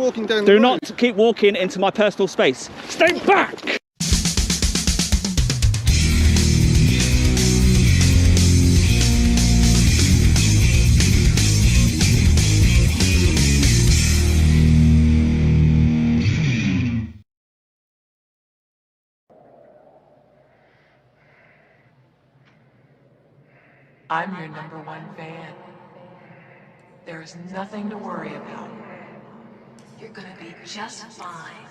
walking down the Do road. not keep walking into my personal space. Stay back! I'm your #1 fan. There is nothing to worry about. You're gonna be just fine.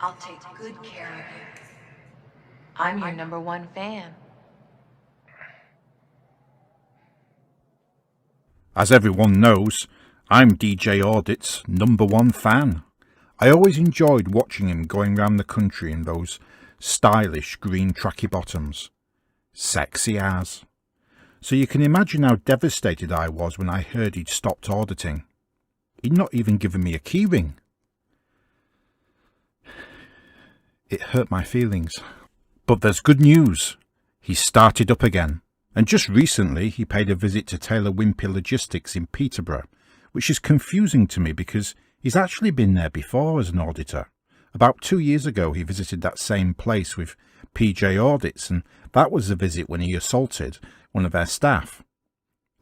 I'll take good care of you. I'm your #1 fan. As everyone knows, I'm DJ Audits' #1 fan. I always enjoyed watching him going around the country in those stylish green tracky bottoms. Sexy as. So you can imagine how devastated I was when I heard he'd stopped auditing. He'd not even given me a keyring. It hurt my feelings. But there's good news. He's started up again. And just recently he paid a visit to Taylor Wimpey Logistics in Peterborough, which is confusing to me because he's actually been there before as an auditor. About 2 years ago he visited that same place with PJ Audits, and that was the visit when he assaulted one of their staff.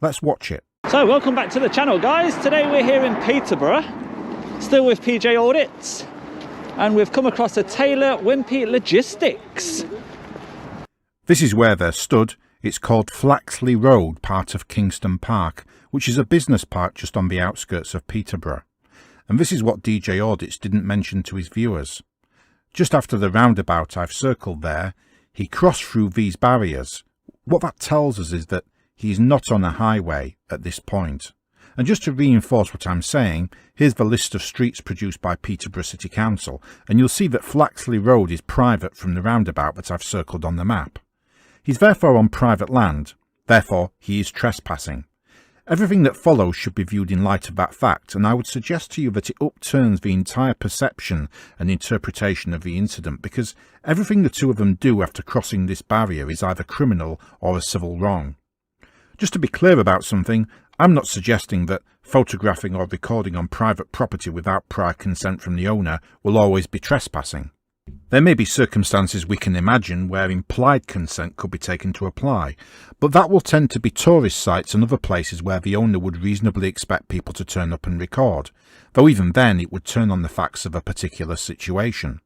Let's watch it. So welcome back to the channel, guys. Today we're here in Peterborough, still with PJ Audits, and we've come across a Taylor Wimpey Logistics. This is where they're stood. It's called Flaxley Road, part of Kingston Park, which is a business park just on the outskirts of Peterborough. And this is what DJ Audits didn't mention to his viewers. Just after the roundabout I've circled there, he crossed through these barriers. What that tells us is that he's not on a highway at this point. And just to reinforce what I'm saying, here's the list of streets produced by Peterborough City Council, and you'll see that Flaxley Road is private from the roundabout that I've circled on the map. He's therefore on private land, therefore he is trespassing. Everything that follows should be viewed in light of that fact, and I would suggest to you that it upturns the entire perception and interpretation of the incident, because everything the two of them do after crossing this barrier is either criminal or a civil wrong. Just to be clear about something, I'm not suggesting that photographing or recording on private property without prior consent from the owner will always be trespassing. There may be circumstances we can imagine where implied consent could be taken to apply, but that will tend to be tourist sites and other places where the owner would reasonably expect people to turn up and record, though even then it would turn on the facts of a particular situation.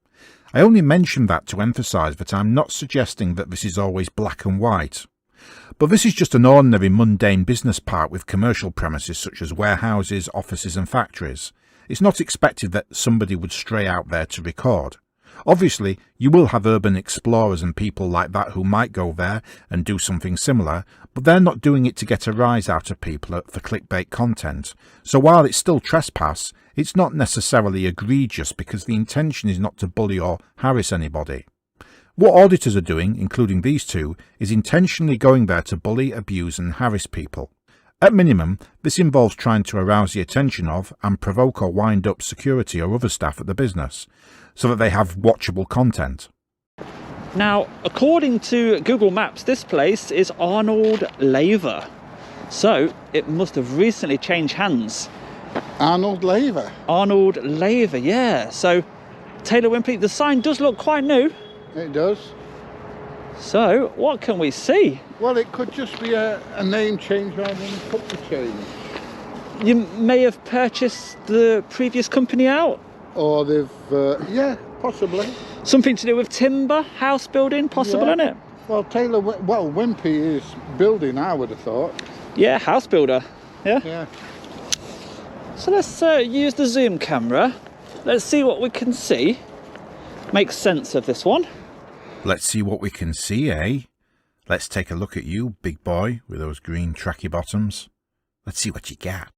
I only mention that to emphasise that I'm not suggesting that this is always black and white. But this is just an ordinary mundane business park with commercial premises such as warehouses, offices and factories. It's not expected that somebody would stray out there to record. Obviously, you will have urban explorers and people like that who might go there and do something similar, but they're not doing it to get a rise out of people for clickbait content. So while it's still trespass, it's not necessarily egregious because the intention is not to bully or harass anybody. What auditors are doing, including these two, is intentionally going there to bully, abuse and harass people. At minimum, this involves trying to arouse the attention of and provoke or wind up security or other staff at the business, so that they have watchable content. Now, according to Google Maps, this place is Arnold Laver, so it must have recently changed hands. Arnold Laver. Arnold Laver, yeah. So Taylor Wimpey, the sign does look quite new. It does. So what can we see? Well, it could just be a name change rather than a company change. You may have purchased the previous company out. Or they've, yeah, possibly. Something to do with timber, house building, possible, Yeah. isn't it? Well, Wimpey is building, I would have thought. Yeah, house builder. Yeah. Yeah. So let's use the zoom camera. Let's see what we can see. Make sense of this one. Let's see what we can see, eh? Let's take a look at you, big boy, with those green tracky bottoms. Let's see what you got.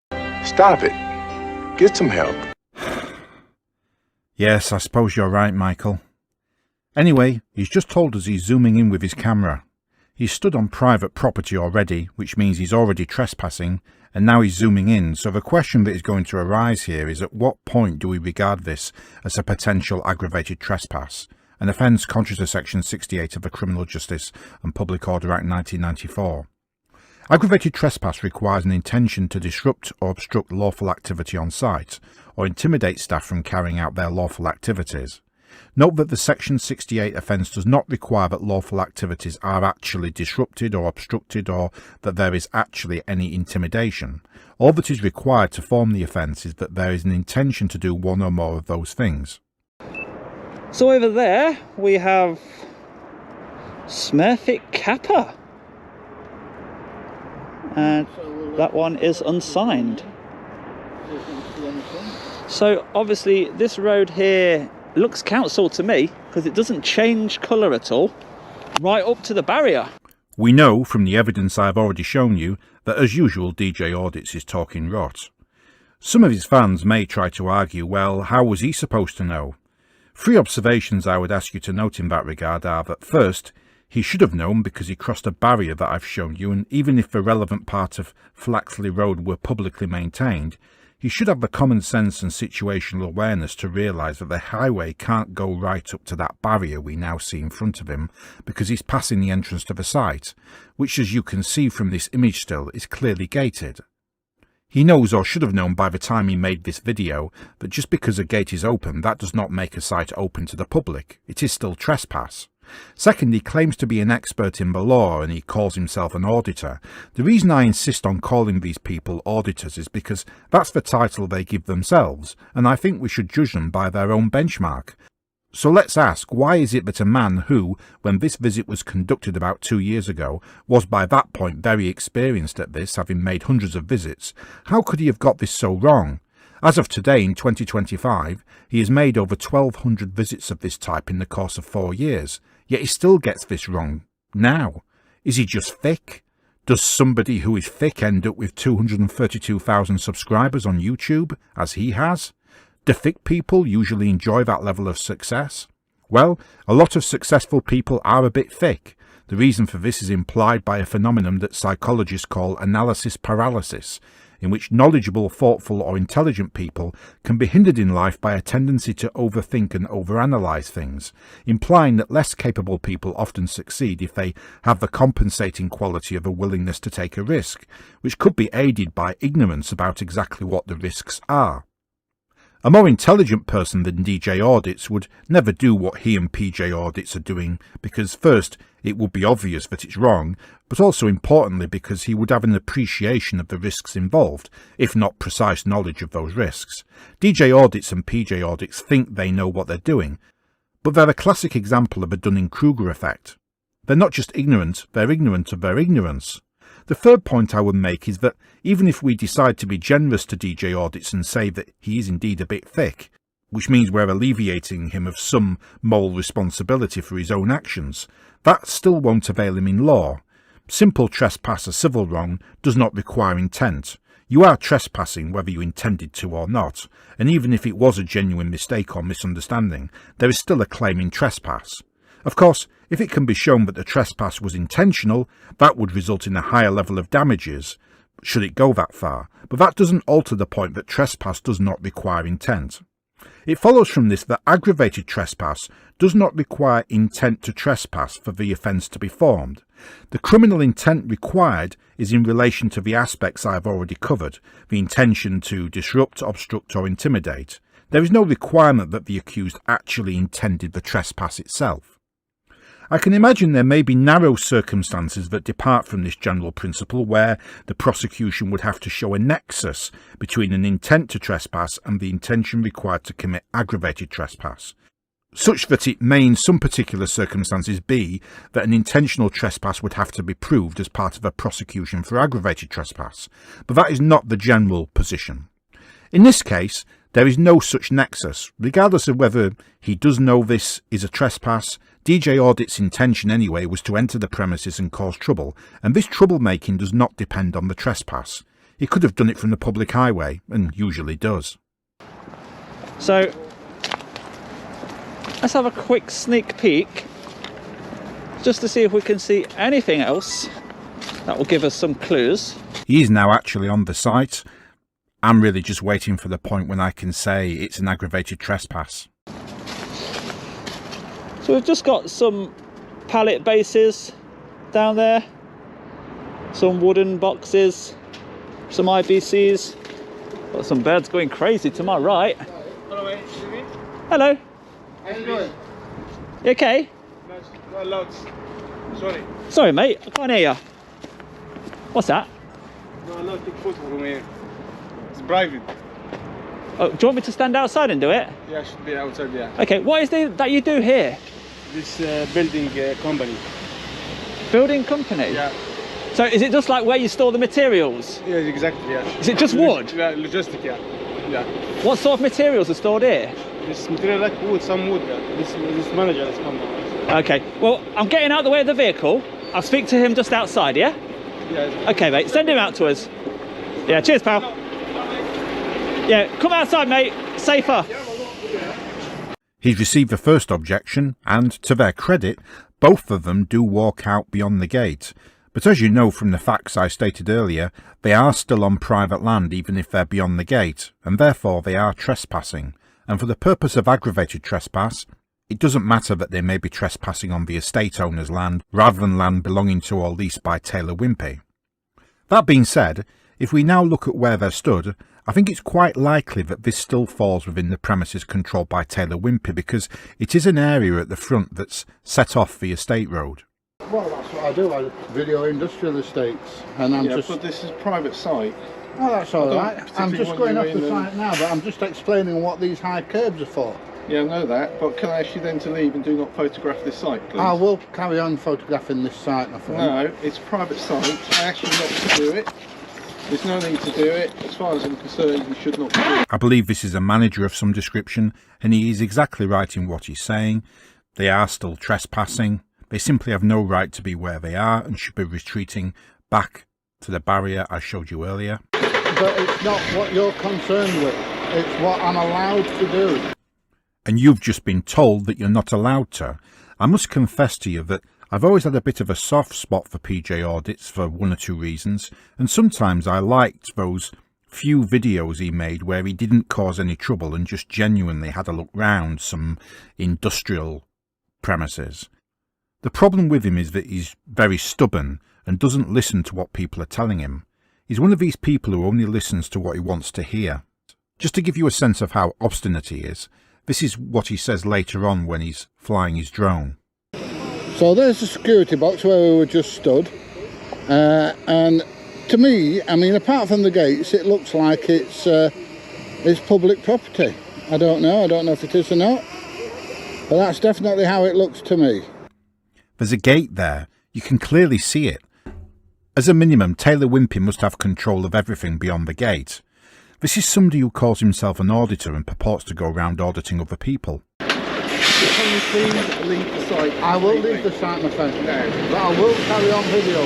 Stop it. Get some help. Yes, I suppose you're right, Michael. Anyway, he's just told us he's zooming in with his camera. He's stood on private property already, which means he's already trespassing, and now he's zooming in. So the question that is going to arise here is, at what point do we regard this as a potential aggravated trespass, an offence contrary to Section 68 of the Criminal Justice and Public Order Act 1994. Aggravated trespass requires an intention to disrupt or obstruct lawful activity on site, or intimidate staff from carrying out their lawful activities. Note that the Section 68 offence does not require that lawful activities are actually disrupted or obstructed, or that there is actually any intimidation. All that is required to form the offence is that there is an intention to do one or more of those things. So over there we have Smurfit Kappa, and that one is unsigned. So obviously this road here looks council to me, because it doesn't change colour at all, right up to the barrier. We know from the evidence I've already shown you that, as usual, DJ Audits is talking rot. Some of his fans may try to argue, well, how was he supposed to know? 3 observations I would ask you to note in that regard are that, first, he should have known because he crossed a barrier that I've shown you, and even if the relevant part of Flaxley Road were publicly maintained, he should have the common sense and situational awareness to realise that the highway can't go right up to that barrier we now see in front of him, because he's passing the entrance to the site, which, as you can see from this image still, is clearly gated. He knows, or should have known by the time he made this video, that just because a gate is open, that does not make a site open to the public. It is still trespass. Second, he claims to be an expert in the law, and he calls himself an auditor. The reason I insist on calling these people auditors is because that's the title they give themselves, and I think we should judge them by their own benchmark. So let's ask, why is it that a man who, when this visit was conducted about 2 years ago, was by that point very experienced at this, having made hundreds of visits, how could he have got this so wrong? As of today, in 2025, he has made over 1,200 visits of this type in the course of 4 years, yet he still gets this wrong now. Is he just thick? Does somebody who is thick end up with 232,000 subscribers on YouTube, as he has? Do thick people usually enjoy that level of success? Well, a lot of successful people are a bit thick. The reason for this is implied by a phenomenon that psychologists call analysis paralysis, in which knowledgeable, thoughtful or intelligent people can be hindered in life by a tendency to overthink and overanalyze things, implying that less capable people often succeed if they have the compensating quality of a willingness to take a risk, which could be aided by ignorance about exactly what the risks are. A more intelligent person than DJ Audits would never do what he and PJ Audits are doing, because first, it would be obvious that it's wrong, but also importantly because he would have an appreciation of the risks involved, if not precise knowledge of those risks. DJ Audits and PJ Audits think they know what they're doing, but they're a classic example of a Dunning-Kruger effect. They're not just ignorant, they're ignorant of their ignorance. The third point I would make is that even if we decide to be generous to DJ Audits and say that he is indeed a bit thick, which means we're alleviating him of some moral responsibility for his own actions, that still won't avail him in law. Simple trespass, a civil wrong, does not require intent. You are trespassing whether you intended to or not, and even if it was a genuine mistake or misunderstanding, there is still a claim in trespass. Of course, if it can be shown that the trespass was intentional, that would result in a higher level of damages, should it go that far, but that doesn't alter the point that trespass does not require intent. It follows from this that aggravated trespass does not require intent to trespass for the offence to be formed. The criminal intent required is in relation to the aspects I have already covered, the intention to disrupt, obstruct or intimidate. There is no requirement that the accused actually intended the trespass itself. I can imagine there may be narrow circumstances that depart from this general principle where the prosecution would have to show a nexus between an intent to trespass and the intention required to commit aggravated trespass, such that it may in some particular circumstances be that an intentional trespass would have to be proved as part of a prosecution for aggravated trespass, but that is not the general position. In this case, there is no such nexus. Regardless of whether he does know this is a trespass, DJ Audits' intention anyway was to enter the premises and cause trouble, and this troublemaking does not depend on the trespass. He could have done it from the public highway, and usually does. So, let's have a quick sneak peek, just to see if we can see anything else that will give us some clues. He is now actually on the site. I'm really just waiting for the point when I can say it's an aggravated trespass. So we've just got some pallet bases down there, some wooden boxes, some IBCs, Got some birds going crazy to my right. Hello, mate. Hello. How you doing? You okay? No, loads. Sorry. Sorry, mate. I can't hear you. What's that? No, I'm not taking photo from here. It's private. Oh, do you want me to stand outside and do it? Yeah, I should be outside, yeah. Okay, what is it that you do here? This building company. Building company? Yeah. So is it just like where you store the materials? Yeah, exactly, yeah. Is it just wood? Yeah, logistic, yeah. Yeah. What sort of materials are stored here? This material like wood, some wood, yeah. This manager has come now. Okay, well, I'm getting out of the way of the vehicle. I'll speak to him just outside, yeah? Yeah. Okay, mate, send him out to us. Yeah, cheers, pal. Yeah, come outside, mate. Safer. He's received the first objection, and to their credit, both of them do walk out beyond the gate. But as you know from the facts I stated earlier, they are still on private land even if they're beyond the gate, and therefore they are trespassing. And for the purpose of aggravated trespass, it doesn't matter that they may be trespassing on the estate owner's land rather than land belonging to or leased by Taylor Wimpey. That being said, if we now look at where they're stood, I think it's quite likely that this still falls within the premises controlled by Taylor Wimpey because it is an area at the front that's set off the estate road. Well, that's what I do. I video industrial estates, and I'm just. But this is private site. Oh, that's all right. I'm particularly just want going you off the in site now, but I'm just explaining what these high curbs are for. Yeah, I know that, but can I ask you then to leave and do not photograph this site, please? I will carry on photographing this site, my friend. No, it's private site. I asked you not to do it. There's no need to do it. As far as I'm concerned, you should not do it. I believe this is a manager of some description, and he is exactly right in what he's saying. They are still trespassing. They simply have no right to be where they are and should be retreating back to the barrier I showed you earlier. But it's not what you're concerned with. It's what I'm allowed to do. And you've just been told that you're not allowed to. I must confess to you that I've always had a bit of a soft spot for PJ Audits for one or two reasons, and sometimes I liked those few videos he made where he didn't cause any trouble and just genuinely had a look round some industrial premises. The problem with him is that he's very stubborn and doesn't listen to what people are telling him. He's one of these people who only listens to what he wants to hear. Just to give you a sense of how obstinate he is, this is what he says later on when he's flying his drone. So there's the security box where we were just stood, and to me, I mean, apart from the gates, it looks like it's public property. I don't know if it is or not, but that's definitely how it looks to me. There's a gate there, you can clearly see it. As a minimum, Taylor Wimpey must have control of everything beyond the gate. This is somebody who calls himself an auditor and purports to go around auditing other people. Can you please leave the site? I will leave the site, my friend, but I will carry on video.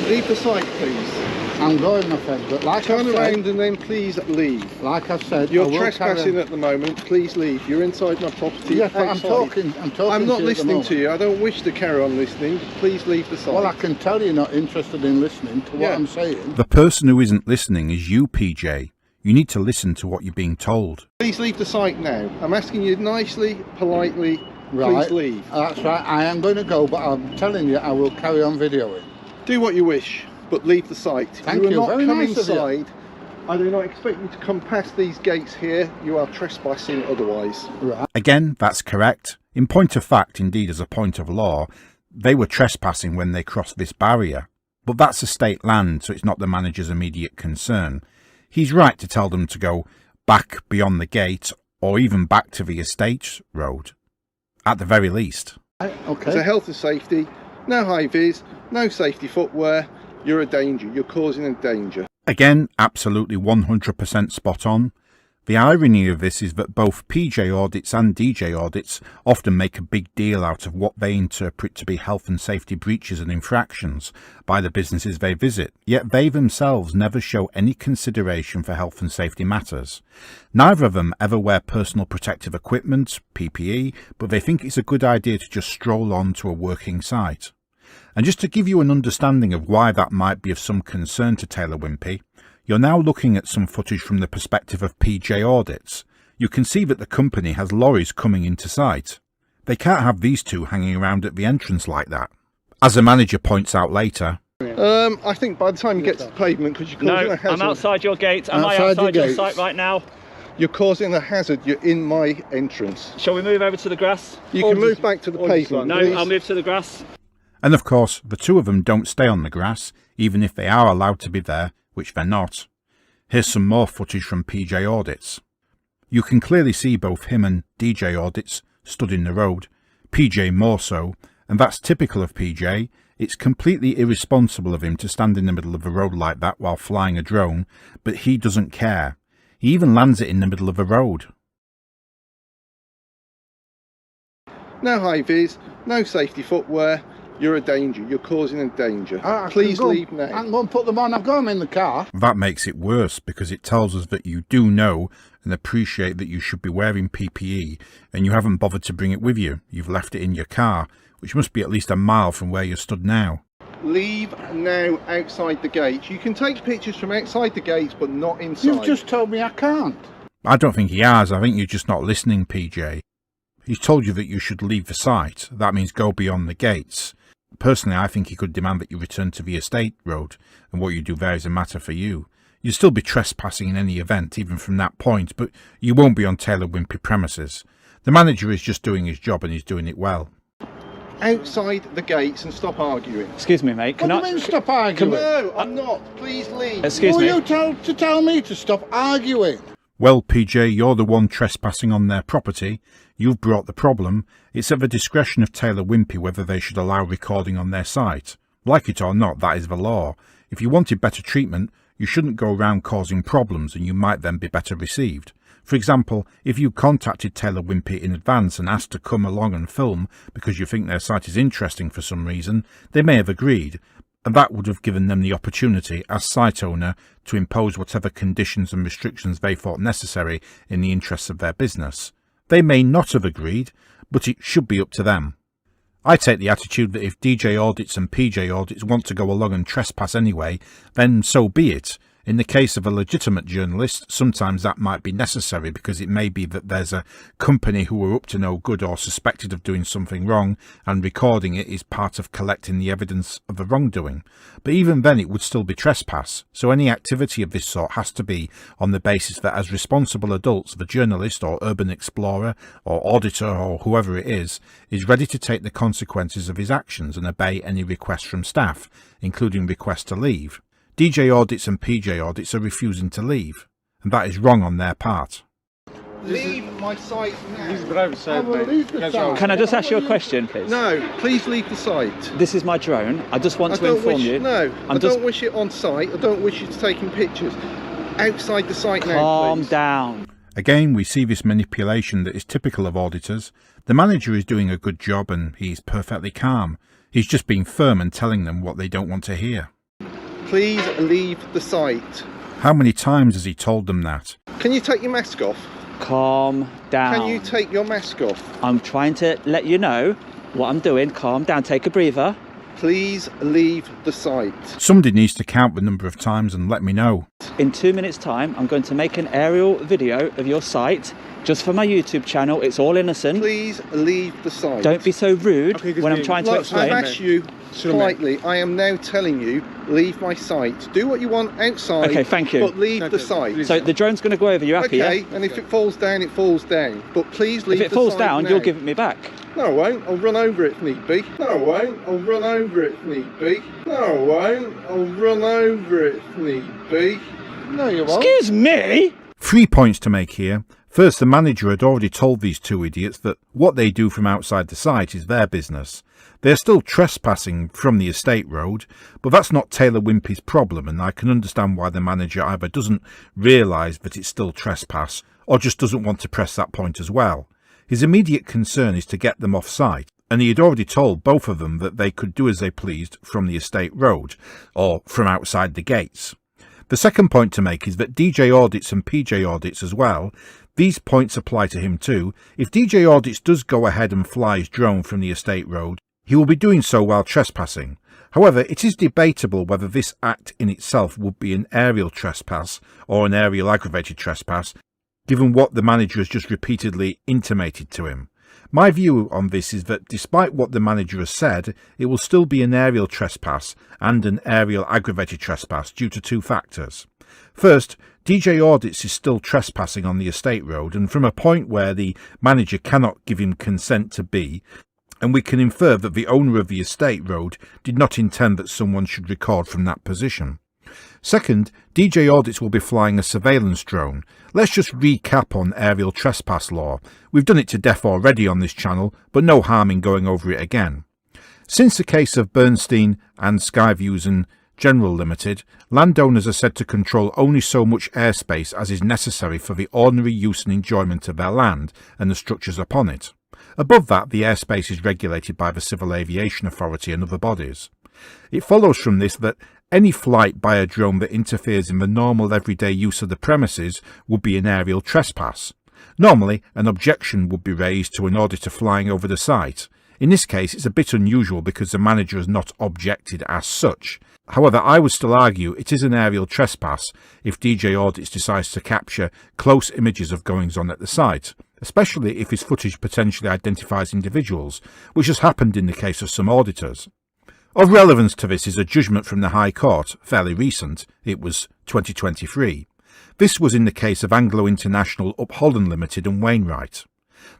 Leave the site, please. I'm going, my friend, but like Turn I said, around and then please leave. like I've said, You're I will trespassing carry on. at the moment. Please leave. You're inside my property. Yeah, but I'm outside. talking. I'm not to you at the listening to moment. you. I don't wish to carry on listening. Please leave the site. Well, I can tell you're not interested in listening to what I'm saying. The person who isn't listening is you, PJ. You need to listen to what you're being told. Please leave the site now. I'm asking you nicely, politely. Right. Please leave. That's right. I am going to go, but I'm telling you, I will carry on videoing. Do what you wish, but leave the site. Thank you. you. Are not Very come nice of you. inside. I do not expect you to come past these gates here. You are trespassing otherwise. Right. Again, that's correct. In point of fact, indeed as a point of law, they were trespassing when they crossed this barrier. But that's estate land, so it's not the manager's immediate concern. He's right to tell them to go back beyond the gate or even back to the estate road, at the very least. Okay. So health and safety, no high vis, no safety footwear. You're a danger. You're causing a danger. Again, absolutely 100% spot on. The irony of this is that both PJ Audits and DJ Audits often make a big deal out of what they interpret to be health and safety breaches and infractions by the businesses they visit, yet they themselves never show any consideration for health and safety matters. Neither of them ever wear personal protective equipment, PPE, but they think it's a good idea to just stroll on to a working site. And just to give you an understanding of why that might be of some concern to Taylor Wimpey, you're now looking at some footage from the perspective of PJ Audits. You can see that the company has lorries coming into sight. They can't have these two hanging around at the entrance like that. As the manager points out later, I think by the time you get to the pavement, because you're causing a hazard. I'm outside your gate. Am I outside your site right now? You're causing a hazard. You're in my entrance. Shall we move over to the grass? You can move back to the pavement. No, please. I'll move to the grass. And of course, the two of them don't stay on the grass, even if they are allowed to be there, which they're not. Here's some more footage from PJ Audits. You can clearly see both him and DJ Audits stood in the road, PJ more so, and that's typical of PJ. It's completely irresponsible of him to stand in the middle of a road like that while flying a drone, but he doesn't care. He even lands it in the middle of a road. No high vis, no safety footwear. You're a danger. You're causing a danger. Please leave now. I can go and put them on. I've got them in the car. That makes it worse because it tells us that you do know and appreciate that you should be wearing PPE and you haven't bothered to bring it with you. You've left it in your car, which must be at least a mile from where you're stood now. Leave now outside the gates. You can take pictures from outside the gates, but not inside. You've just told me I can't. I don't think he has. I think you're just not listening, PJ. He's told you that you should leave the site. That means go beyond the gates. Personally, I think he could demand that you return to the estate road, and what you do there is a matter for you. You'll still be trespassing in any event, even from that point, but you won't be on Taylor Wimpey premises. The manager is just doing his job, and he's doing it well. Outside the gates and stop arguing. Excuse me, mate. What do you mean stop arguing? No, I'm not. Please leave. Excuse Who me. are you to tell me to stop arguing? Well, PJ, you're the one trespassing on their property. You've brought the problem. It's at the discretion of Taylor Wimpey whether they should allow recording on their site. Like it or not, that is the law. If you wanted better treatment, you shouldn't go around causing problems and you might then be better received. For example, if you contacted Taylor Wimpey in advance and asked to come along and film because you think their site is interesting for some reason, they may have agreed, and that would have given them the opportunity, as site owner, to impose whatever conditions and restrictions they thought necessary in the interests of their business. They may not have agreed, but it should be up to them. I take the attitude that if DJ Audits and PJ Audits want to go along and trespass anyway, then so be it. In the case of a legitimate journalist, sometimes that might be necessary because it may be that there's a company who are up to no good or suspected of doing something wrong, and recording it is part of collecting the evidence of the wrongdoing. But even then it would still be trespass, so any activity of this sort has to be on the basis that as responsible adults, the journalist or urban explorer or auditor or whoever it is ready to take the consequences of his actions and obey any requests from staff, including requests to leave. DJ Audits and PJ Audits are refusing to leave, and that is wrong on their part. Leave my site now. Can I just ask you a question, please? No, please leave the site. This is my drone. I just want to inform you. No, I don't wish it on site. I don't wish you to taking pictures. Outside the site now, Calm please. down. Again, we see this manipulation that is typical of auditors. The manager is doing a good job and he's perfectly calm. He's just being firm and telling them what they don't want to hear. Please leave the site. How many times has he told them that? Can you take your mask off? Calm down. Can you take your mask off? I'm trying to let you know what I'm doing. Calm down. Take a breather. Please leave the site. Somebody needs to count the number of times and let me know. In 2 minutes' time, I'm going to make an aerial video of your site just for my YouTube channel. It's all innocent. Please leave the site. Don't be so rude when I'm trying to Look, explain. I've asked you politely. I am now telling you, leave my site. Do what you want outside. Okay, thank you. But leave the site. So the drone's going to go over. You happy? Okay, Yeah? and if it falls down, it falls down. But please leave the site. If it falls down, now. you'll give it me back. No, I won't. I'll run over it if need be. No, I won't. I'll run over it if need be. No, I won't. I'll run over it if need be. No, you won't. Excuse me? 3 points to make here. First, the manager had already told these two idiots that what they do from outside the site is their business. They're still trespassing from the estate road, but that's not Taylor Wimpey's problem, and I can understand why the manager either doesn't realise that it's still trespass, or just doesn't want to press that point as well. His immediate concern is to get them off site, and he had already told both of them that they could do as they pleased from the estate road, or from outside the gates. The second point to make is that DJ Audits and PJ Audits as well, these points apply to him too. If DJ Audits does go ahead and fly his drone from the estate road, he will be doing so while trespassing. However, it is debatable whether this act in itself would be an aerial trespass or an aerial aggravated trespass, given what the manager has just repeatedly intimated to him. My view on this is that despite what the manager has said, it will still be an aerial trespass and an aerial aggravated trespass due to two factors. First, DJ Audits is still trespassing on the estate road, and from a point where the manager cannot give him consent to be, and we can infer that the owner of the estate road did not intend that someone should record from that position. Second, DJ Audits will be flying a surveillance drone. Let's just recap on aerial trespass law. We've done it to death already on this channel, but no harm in going over it again. Since the case of Bernstein and Skyviews and General Limited, landowners are said to control only so much airspace as is necessary for the ordinary use and enjoyment of their land and the structures upon it. Above that, the airspace is regulated by the Civil Aviation Authority and other bodies. It follows from this that any flight by a drone that interferes in the normal everyday use of the premises would be an aerial trespass. Normally, an objection would be raised to an auditor flying over the site. In this case, it's a bit unusual because the manager has not objected as such. However, I would still argue it is an aerial trespass if DJ Audits decides to capture close images of goings-on at the site, especially if his footage potentially identifies individuals, which has happened in the case of some auditors. Of relevance to this is a judgment from the High Court, fairly recent. It was 2023. This was in the case of Anglo International Upholland Limited and Wainwright.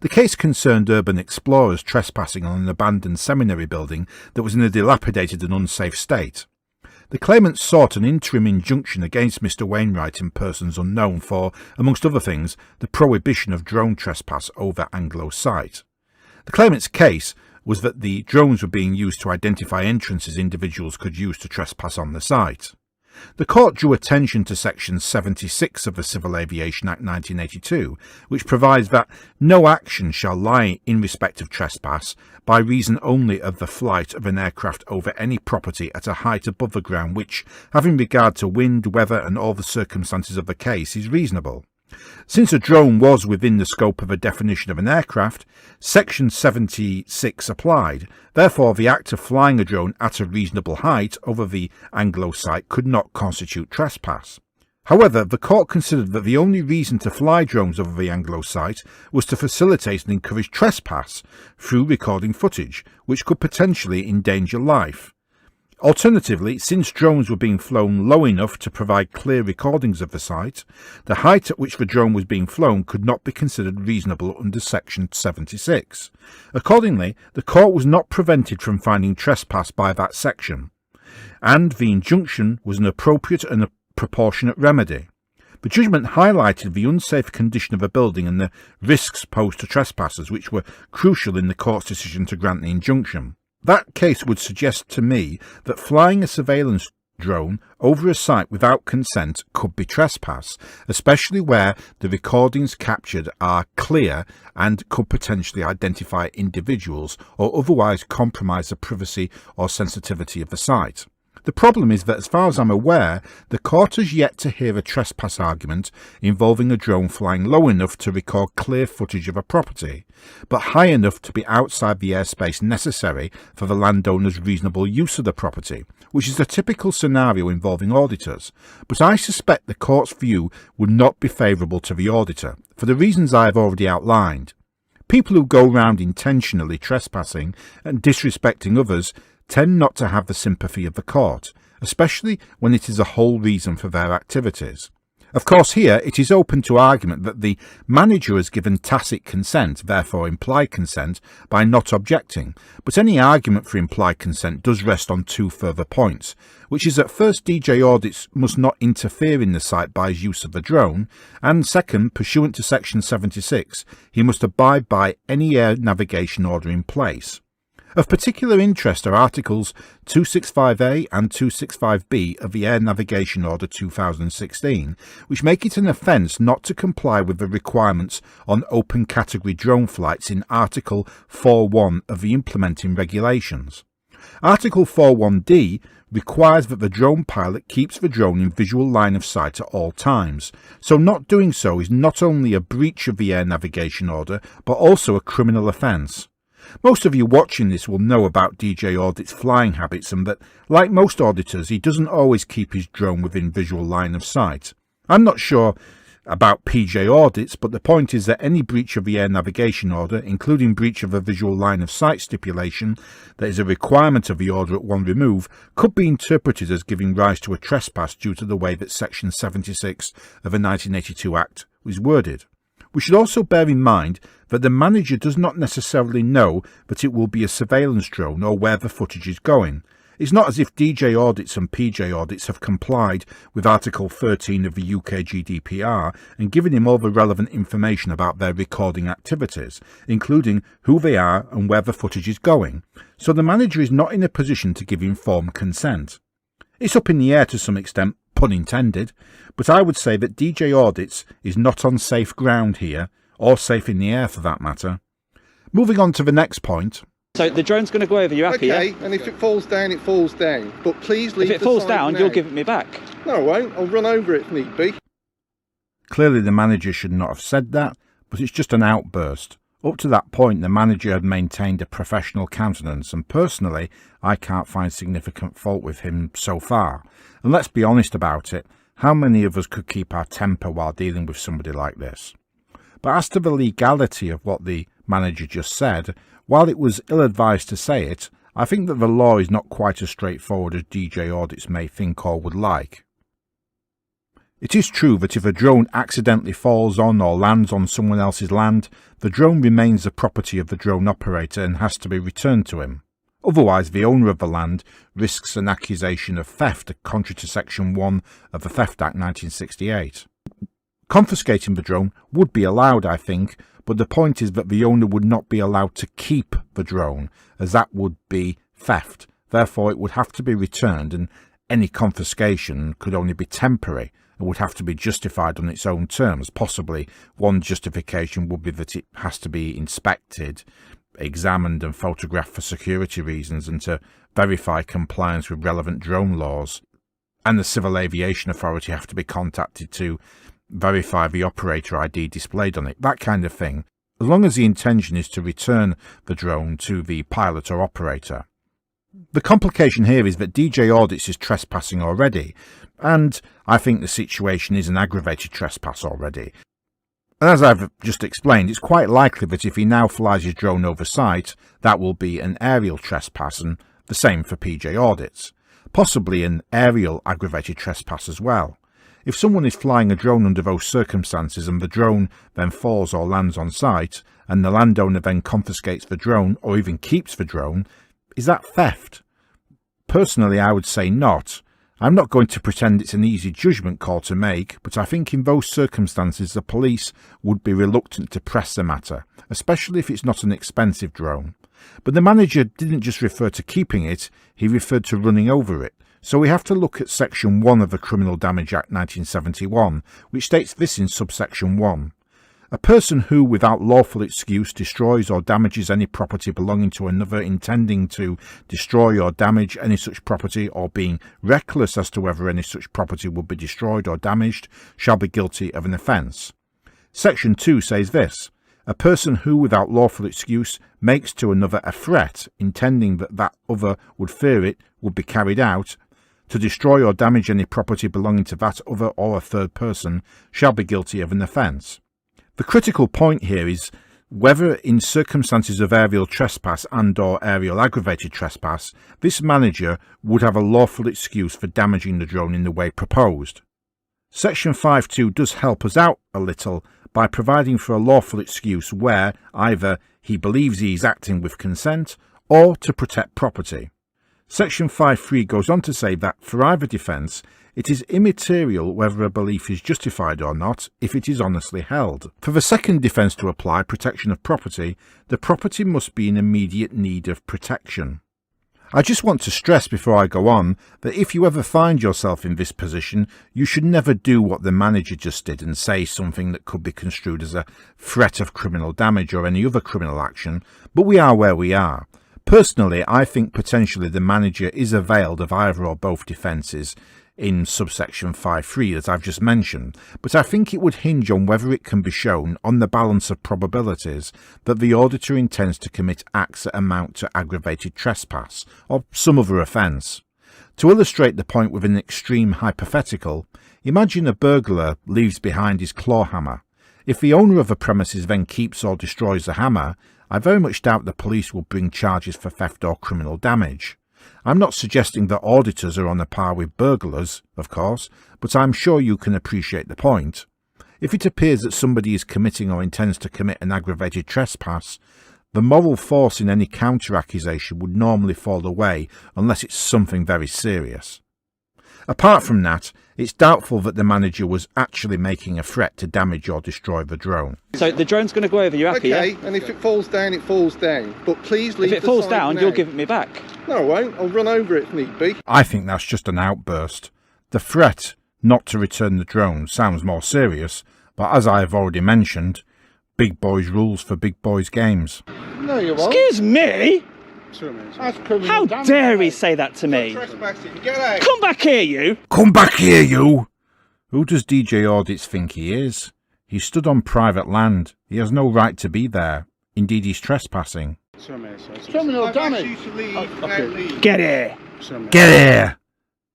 The case concerned urban explorers trespassing on an abandoned seminary building that was in a dilapidated and unsafe state. The claimant sought an interim injunction against Mr. Wainwright and persons unknown for, amongst other things, the prohibition of drone trespass over Anglo's site. The claimant's case was that the drones were being used to identify entrances individuals could use to trespass on the site. The court drew attention to Section 76 of the Civil Aviation Act 1982, which provides that no action shall lie in respect of trespass by reason only of the flight of an aircraft over any property at a height above the ground which, having regard to wind, weather and all the circumstances of the case, is reasonable. Since a drone was within the scope of a definition of an aircraft, Section 76 applied. Therefore, the act of flying a drone at a reasonable height over the Anglo site could not constitute trespass. However, the court considered that the only reason to fly drones over the Anglo site was to facilitate and encourage trespass through recording footage, which could potentially endanger life. Alternatively, since drones were being flown low enough to provide clear recordings of the site, the height at which the drone was being flown could not be considered reasonable under Section 76. Accordingly, the court was not prevented from finding trespass by that section, and the injunction was an appropriate and a proportionate remedy. The judgment highlighted the unsafe condition of a building and the risks posed to trespassers, which were crucial in the court's decision to grant the injunction. That case would suggest to me that flying a surveillance drone over a site without consent could be trespass, especially where the recordings captured are clear and could potentially identify individuals or otherwise compromise the privacy or sensitivity of the site. The problem is that, as far as I'm aware, the court has yet to hear a trespass argument involving a drone flying low enough to record clear footage of a property, but high enough to be outside the airspace necessary for the landowner's reasonable use of the property, which is a typical scenario involving auditors. But I suspect the court's view would not be favourable to the auditor, for the reasons I have already outlined. People who go round intentionally trespassing and disrespecting others tend not to have the sympathy of the court, especially when it is a whole reason for their activities. Of course, here it is open to argument that the manager has given tacit consent, therefore implied consent, by not objecting, but any argument for implied consent does rest on two further points, which is that first, DJ Audits must not interfere in the site by his use of the drone, and second, pursuant to Section 76, he must abide by any air navigation order in place. Of particular interest are Articles 265A and 265B of the Air Navigation Order 2016, which make it an offence not to comply with the requirements on open category drone flights in Article 4.1 of the implementing regulations. Article 4.1d requires that the drone pilot keeps the drone in visual line of sight at all times, so not doing so is not only a breach of the Air Navigation Order, but also a criminal offence. Most of you watching this will know about DJ Audits' flying habits and that, like most auditors, he doesn't always keep his drone within visual line of sight. I'm not sure about PJ Audits, but the point is that any breach of the air navigation order, including breach of a visual line of sight stipulation that is a requirement of the order at one remove, could be interpreted as giving rise to a trespass due to the way that Section 76 of the 1982 Act was worded. We should also bear in mind that the manager does not necessarily know that it will be a surveillance drone or where the footage is going. It's not as if DJ Audits and PJ Audits have complied with Article 13 of the UK GDPR and given him all the relevant information about their recording activities, including who they are and where the footage is going, so the manager is not in a position to give informed consent. It's up in the air to some extent, pun intended, but I would say that DJ Audits is not on safe ground here, or safe in the air for that matter. Moving on to the next point. So the drone's going to go over, you happy? Okay, Yeah? and if it falls down, it falls down. But please leave If it falls down, you'll give it me back. No, I won't. I'll run over it if need be. Clearly the manager should not have said that, but it's just an outburst. Up to that point, the manager had maintained a professional countenance, and personally, I can't find significant fault with him so far. And let's be honest about it, how many of us could keep our temper while dealing with somebody like this? But as to the legality of what the manager just said, while it was ill-advised to say it, I think that the law is not quite as straightforward as DJ Audits may think or would like. It is true that if a drone accidentally falls on or lands on someone else's land, the drone remains the property of the drone operator and has to be returned to him. Otherwise, the owner of the land risks an accusation of theft contrary to Section 1 of the Theft Act 1968. Confiscating the drone would be allowed, I think, but the point is that the owner would not be allowed to keep the drone, as that would be theft. Therefore, it would have to be returned, and any confiscation could only be temporary and would have to be justified on its own terms. Possibly one justification would be that it has to be inspected, examined and photographed for security reasons and to verify compliance with relevant drone laws, and the Civil Aviation Authority have to be contacted to verify the operator ID displayed on it, that kind of thing, as long as the intention is to return the drone to the pilot or operator. The complication here is that DJ Audits is trespassing already, and I think the situation is an aggravated trespass already. And as I've just explained, it's quite likely that if he now flies his drone over site, that will be an aerial trespass, and the same for PJ Audits. Possibly an aerial aggravated trespass as well. If someone is flying a drone under those circumstances and the drone then falls or lands on site, and the landowner then confiscates the drone or even keeps the drone, is that theft? Personally, I would say not. I'm not going to pretend it's an easy judgment call to make, but I think in those circumstances the police would be reluctant to press the matter, especially if it's not an expensive drone. But the manager didn't just refer to keeping it, he referred to running over it. So we have to look at Section 1 of the Criminal Damage Act 1971, which states this in subsection 1. A person who, without lawful excuse, destroys or damages any property belonging to another, intending to destroy or damage any such property, or being reckless as to whether any such property will be destroyed or damaged, shall be guilty of an offence. Section 2 says this: a person who, without lawful excuse, makes to another a threat, intending that that other would fear it would be carried out, to destroy or damage any property belonging to that other or a third person, shall be guilty of an offence. The critical point here is whether in circumstances of aerial trespass and or aerial aggravated trespass, this manager would have a lawful excuse for damaging the drone in the way proposed. Section 5.2 does help us out a little by providing for a lawful excuse where either he believes he is acting with consent or to protect property. Section 5.3 goes on to say that for either defence, it is immaterial whether a belief is justified or not if it is honestly held. For the second defence to apply, protection of property, the property must be in immediate need of protection. I just want to stress before I go on that if you ever find yourself in this position, you should never do what the manager just did and say something that could be construed as a threat of criminal damage or any other criminal action, but we are where we are. Personally, I think potentially the manager is availed of either or both defences in subsection 5.3 as I've just mentioned, but I think it would hinge on whether it can be shown on the balance of probabilities that the auditor intends to commit acts that amount to aggravated trespass or some other offence. To illustrate the point with an extreme hypothetical, Imagine a burglar leaves behind his claw hammer. If the owner of a premises then keeps or destroys the hammer, I very much doubt the police will bring charges for theft or criminal damage. I'm not suggesting that auditors are on a par with burglars, of course, but I'm sure you can appreciate the point. If it appears that somebody is committing or intends to commit an aggravated trespass, the moral force in any counter-accusation would normally fall away unless it's something very serious. Apart from that, it's doubtful that the manager was actually making a threat to damage or destroy the drone. So the drone's going to go over, you happy, Okay, yeah? and if it falls down, it falls down. But please leave If it the falls site down, now. you'll give it me back. No, I won't. I'll run over it if need be. I think that's just an outburst. The threat not to return the drone sounds more serious, but as I have already mentioned, big boys rules for big boys games. No, you won't. Excuse me? That's criminal How damage, dare he mate. say that to me? Trespassing. Get out. Come back here, you! Come back here, you! Who does DJ Audits think he is? He stood on private land. He has no right to be there. Indeed, he's trespassing. Criminal I've asked damage. you to leave. Now leave. Get here! Get here!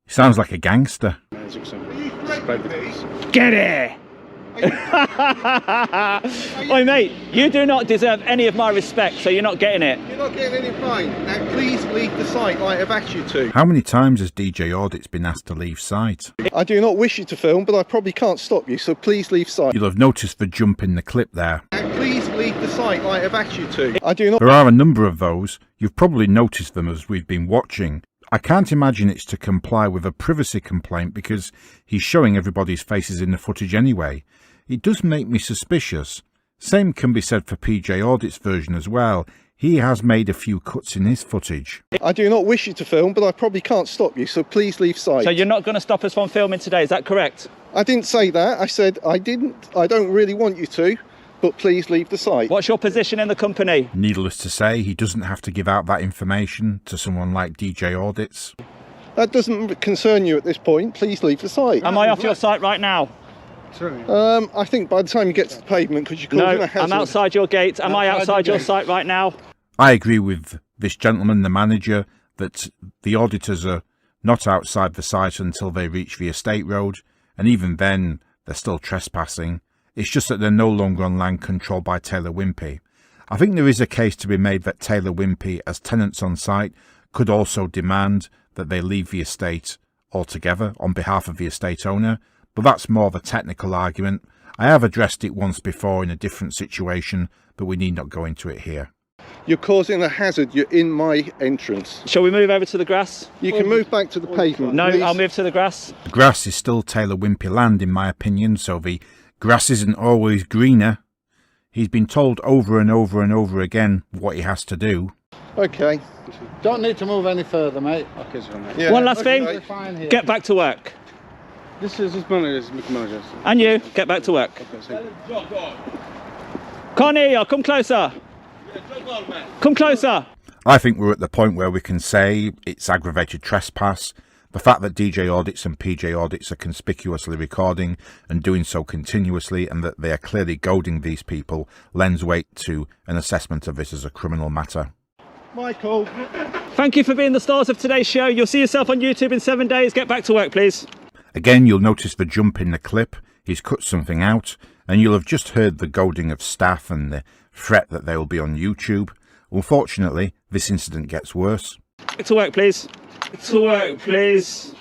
He sounds like a gangster. Are you threatening these? Get here! Oi, mate, you do not deserve any of my respect, so you're not getting it. You're not getting any fine. Now please leave the site like I've asked you to. How many times has DJ Audits been asked to leave site? I do not wish you to film, but I probably can't stop you, so please leave site. You'll have noticed the jump in the clip there. Now please leave the site like I've asked you to. I do not. There are a number of those. You've probably noticed them as we've been watching. I can't imagine it's to comply with a privacy complaint because he's showing everybody's faces in the footage anyway. It does make me suspicious. Same can be said for PJ Audits' version as well. He has made a few cuts in his footage. I do not wish you to film, but I probably can't stop you, so please leave site. So you're not going to stop us from filming today, is that correct? I didn't say that. I said I didn't. I don't really want you to, but please leave the site. What's your position in the company? Needless to say, he doesn't have to give out that information to someone like DJ Audits. That doesn't concern you at this point. Please leave the site. Am I off your site right now? I think by the time you get to the pavement, because you're causing No, a hazard. I'm outside your gate. Am I outside your site right now? I agree with this gentleman, the manager, that the auditors are not outside the site until they reach the estate road, and even then they're still trespassing. It's just that they're no longer on land controlled by Taylor Wimpey. I think there is a case to be made that Taylor Wimpey, as tenants on site, could also demand that they leave the estate altogether on behalf of the estate owner, but that's more of a technical argument. I have addressed it once before in a different situation, but we need not go into it here. You're causing a hazard. You're in my entrance. Shall we move over to the grass? You can move back to the pavement. No, please. I'll move to the grass. The grass is still Taylor Wimpey land in my opinion, so the grass isn't always greener. He's been told over and over and over again what he has to do. Okay. Don't need to move any further, mate. Yeah, One last okay. thing. Fine here. Get back to work. This is his manager, manager. And you, get back to work. Cornelia, come closer. Come closer. I think we're at the point where we can say it's aggravated trespass. The fact that DJ Audits and PJ Audits are conspicuously recording and doing so continuously, and that they are clearly goading these people, lends weight to an assessment of this as a criminal matter. Michael. Thank you for being the stars of today's show. You'll see yourself on YouTube in 7 days. Get back to work, please. Again, you'll notice the jump in the clip. He's cut something out, and you'll have just heard the goading of staff and the threat that they will be on YouTube. Unfortunately, this incident gets worse. Get to work, please. Get to work, please.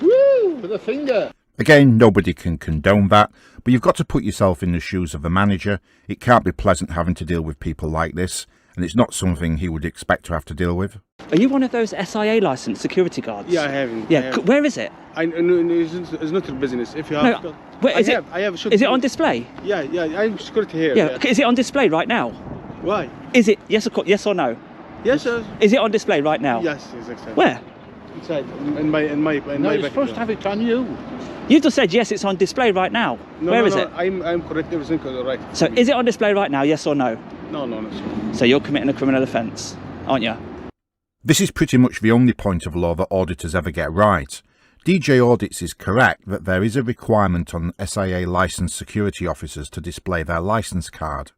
Woo! With a finger. Again, nobody can condone that, but you've got to put yourself in the shoes of the manager. It can't be pleasant having to deal with people like this, and it's not something he would expect to have to deal with. Are you one of those SIA licensed security guards? Yeah, I have. Yeah, where is it? It's not your business. If you have, No, where is it? I have. Is it on display? Yeah, I have security here. Yeah. Is it on display right now? Why? Is it yes or no? Yes, sir. Is it on display right now? Yes, exactly. Where? Inside, in my No, you're supposed to have it on you. You just said yes, it's on display right now. Where is it? I'm correct. Everything correct. So is it on display right now? Yes or no? No, sir. So you're committing a criminal offence, aren't you? This is pretty much the only point of law that auditors ever get right. DJ Audits is correct that there is a requirement on SIA licensed security officers to display their licence card.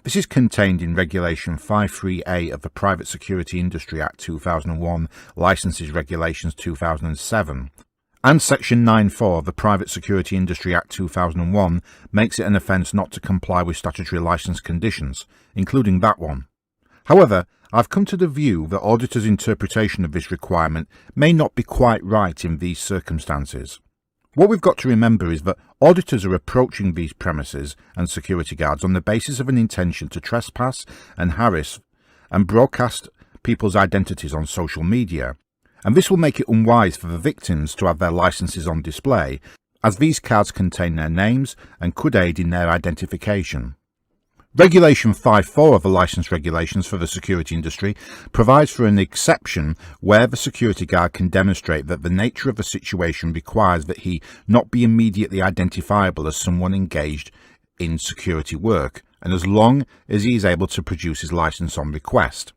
This is contained in Regulation 53A of the Private Security Industry Act 2001, Licences Regulations 2007. And Section 9(4 of the Private Security Industry Act 2001 makes it an offence not to comply with statutory licence conditions, including that one. However, I've come to the view that auditors' interpretation of this requirement may not be quite right in these circumstances. What we've got to remember is that auditors are approaching these premises and security guards on the basis of an intention to trespass and harass and broadcast people's identities on social media. And this will make it unwise for the victims to have their licences on display, as these cards contain their names and could aid in their identification. Regulation 5(4) of the licence regulations for the security industry provides for an exception where the security guard can demonstrate that the nature of the situation requires that he not be immediately identifiable as someone engaged in security work, and as long as he is able to produce his licence on request.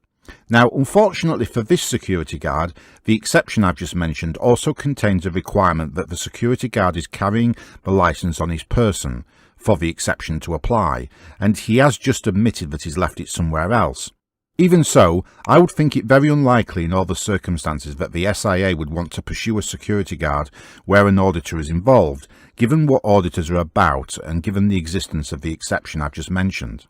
Now, unfortunately for this security guard, the exception I've just mentioned also contains a requirement that the security guard is carrying the licence on his person for the exception to apply, and he has just admitted that he's left it somewhere else. Even so, I would think it very unlikely in all the circumstances that the SIA would want to pursue a security guard where an auditor is involved, given what auditors are about and given the existence of the exception I've just mentioned.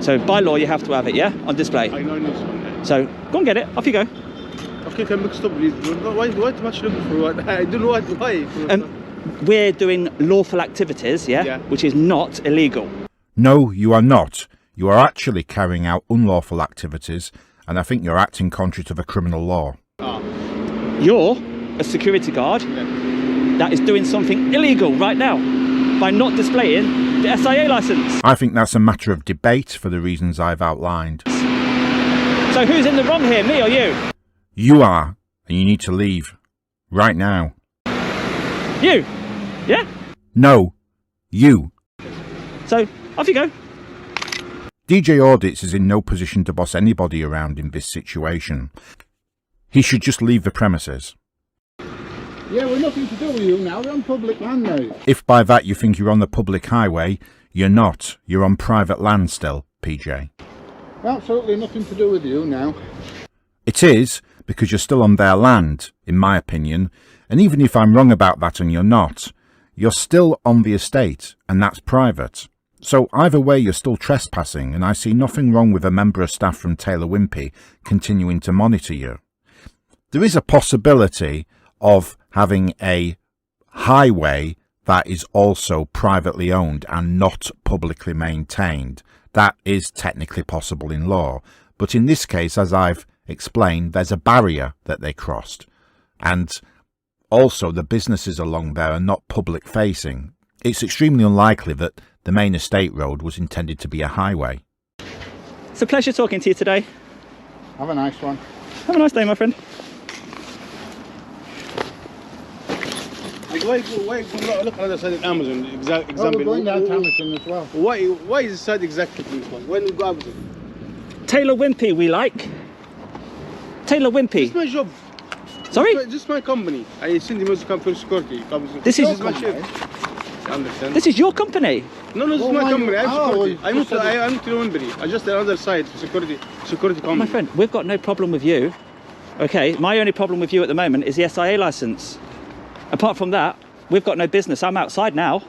So by law you have to have it, yeah, on display. I know this one. So go and get it, off you go. Okay, can we stop please? Why too much looking for what? I don't know why. We're doing lawful activities, yeah, which is not illegal. No, you are not. You are actually carrying out unlawful activities, and I think you're acting contrary to the criminal law. You're a security guard that is doing something illegal right now by not displaying the SIA licence. I think that's a matter of debate for the reasons I've outlined. So who's in the wrong here, me or you? You are, and you need to leave. Right now. You? Yeah? No. You. So, off you go. DJ Audits is in no position to boss anybody around in this situation. He should just leave the premises. Yeah, we're nothing to do with you now. We're on public land, mate. If by that you think you're on the public highway, you're not. You're on private land still, PJ. Absolutely nothing to do with you now. It is, because you're still on their land, in my opinion, and even if I'm wrong about that and you're not, you're still on the estate, and that's private. So either way you're still trespassing, and I see nothing wrong with a member of staff from Taylor Wimpey continuing to monitor you. There is a possibility of having a highway that is also privately owned and not publicly maintained. That is technically possible in law, but in this case, as I've explained, there's a barrier that they crossed, and also the businesses along there are not public facing. It's extremely unlikely that the main estate road was intended to be a highway. It's a pleasure talking to you today. Have a nice one. Have a nice day, my friend. Like, why look on the other side of Amazon? Example. Oh, we're going down to Amazon as well. Why is the side exactly this one? When we go Amazon? Taylor Wimpey, we like. Taylor Wimpey. It's my job. Sorry? This is my company. I send him as company security. This is my shift. Understand? This is your company. No, this is my company. I'm security. Oh, I'm to Wimpey. I just another side security company. My friend, we've got no problem with you. Okay, my only problem with you at the moment is the SIA licence. Apart from that, we've got no business. I'm outside now.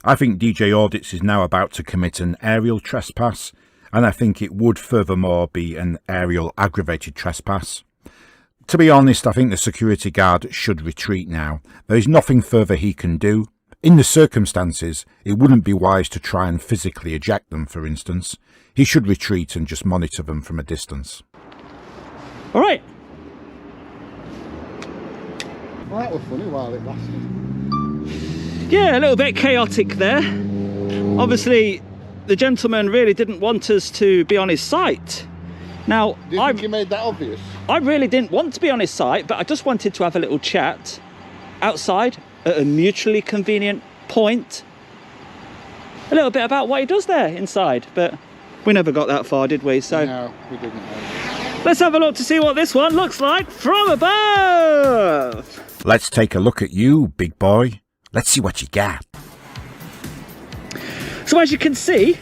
I think DJ Audits is now about to commit an aerial trespass, and I think it would furthermore be an aerial aggravated trespass. To be honest, I think the security guard should retreat now. There is nothing further he can do. In the circumstances, it wouldn't be wise to try and physically eject them, for instance. He should retreat and just monitor them from a distance. All right. Well, that was funny while it lasted. Yeah, a little bit chaotic there. Obviously, the gentleman really didn't want us to be on his site. Now, Do you think you made that obvious? I really didn't want to be on his site, but I just wanted to have a little chat outside at a mutually convenient point. A little bit about what he does there inside, but we never got that far, did we? So No, we didn't. let's have a look to see what this one looks like from above. Let's take a look at you, big boy. Let's see what you got. So as you can see,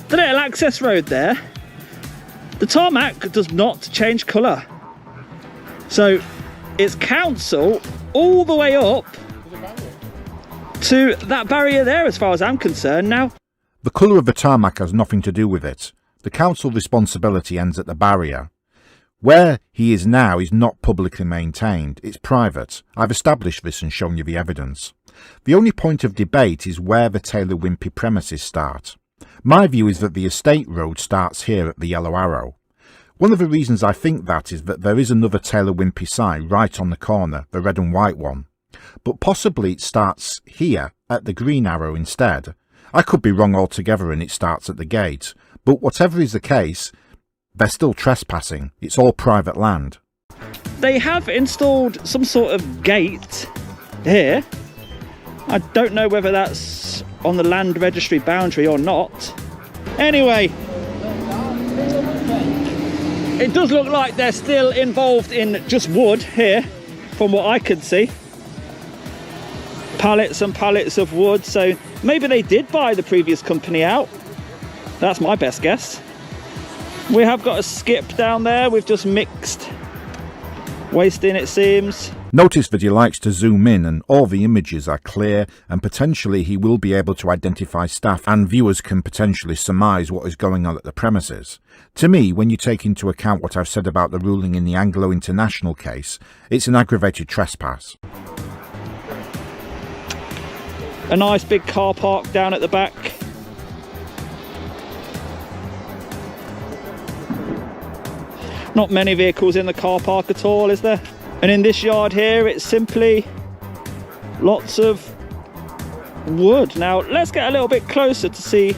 the little access road there, the tarmac does not change colour. So it's council all the way up to that barrier there as far as I'm concerned now. The colour of the tarmac has nothing to do with it. The council responsibility ends at the barrier. Where he is now is not publicly maintained, it's private. I've established this and shown you the evidence. The only point of debate is where the Taylor Wimpey premises start. My view is that the estate road starts here at the yellow arrow. One of the reasons I think that is that there is another Taylor Wimpey site right on the corner, the red and white one. But possibly it starts here at the green arrow instead. I could be wrong altogether and it starts at the gate. But whatever is the case, they're still trespassing. It's all private land. They have installed some sort of gate here. I don't know whether that's on the land registry boundary or not. Anyway, it does look like they're still involved in just wood here, from what I can see. Pallets and pallets of wood, so maybe they did buy the previous company out. That's my best guess. We have got a skip down there. We've just mixed waste in, it seems. Notice that he likes to zoom in and all the images are clear, and potentially he will be able to identify staff and viewers can potentially surmise what is going on at the premises. To me, when you take into account what I've said about the ruling in the Anglo International case, it's an aggravated trespass. A nice big car park down at the back. Not many vehicles in the car park at all, is there? And in this yard here, it's simply lots of wood. Now, let's get a little bit closer to see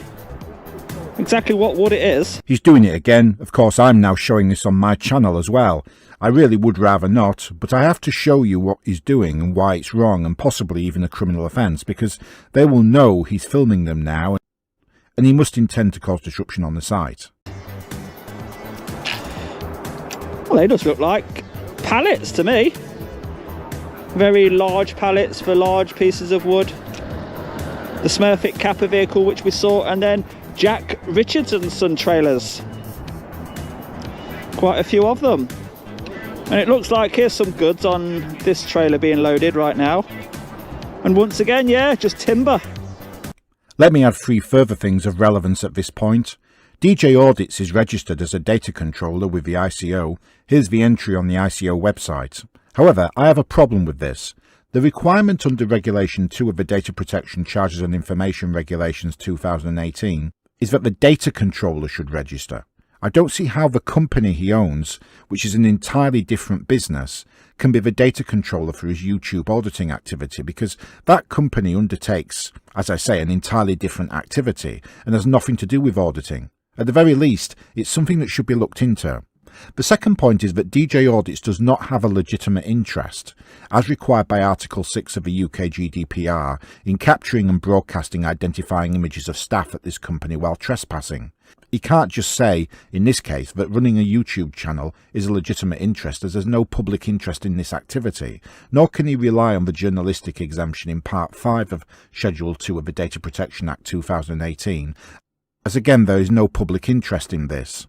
exactly what wood it is. He's doing it again. Of course, I'm now showing this on my channel as well. I really would rather not, but I have to show you what he's doing and why it's wrong and possibly even a criminal offence, because they will know he's filming them now and he must intend to cause disruption on the site. Well, they just look like pallets to me. Very large pallets for large pieces of wood. The Smurfit Kappa vehicle which we saw, and then Jack Richardson trailers. Quite a few of them. And it looks like here's some goods on this trailer being loaded right now. And once again, yeah, just timber. Let me add 3 further things of relevance at this point. DJ Audits is registered as a data controller with the ICO. Here's the entry on the ICO website. However, I have a problem with this. The requirement under Regulation 2 of the Data Protection Charges and Information Regulations 2018 is that the data controller should register. I don't see how the company he owns, which is an entirely different business, can be the data controller for his YouTube auditing activity, because that company undertakes, as I say, an entirely different activity and has nothing to do with auditing. At the very least, it's something that should be looked into. The second point is that DJ Audits does not have a legitimate interest, as required by Article 6 of the UK GDPR, in capturing and broadcasting identifying images of staff at this company while trespassing. He can't just say, in this case, that running a YouTube channel is a legitimate interest, as there's no public interest in this activity, nor can he rely on the journalistic exemption in Part 5 of Schedule 2 of the Data Protection Act 2018, as again there is no public interest in this.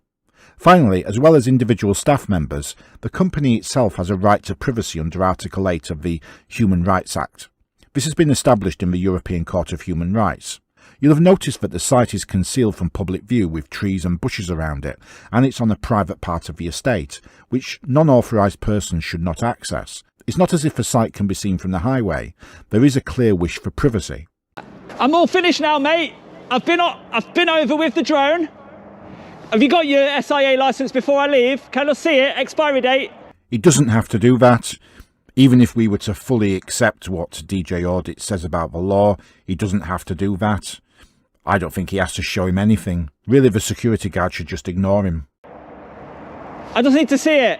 Finally, as well as individual staff members, the company itself has a right to privacy under Article 8 of the Human Rights Act. This has been established in the European Court of Human Rights. You'll have noticed that the site is concealed from public view with trees and bushes around it, and it's on a private part of the estate, which non-authorised persons should not access. It's not as if the site can be seen from the highway. There is a clear wish for privacy. I'm all finished now, mate. I've been over with the drone. Have you got your SIA licence before I leave? Can I see it? Expiry date? He doesn't have to do that. Even if we were to fully accept what DJ Audits says about the law, he doesn't have to do that. I don't think he has to show him anything. Really, the security guard should just ignore him. I just need to see it.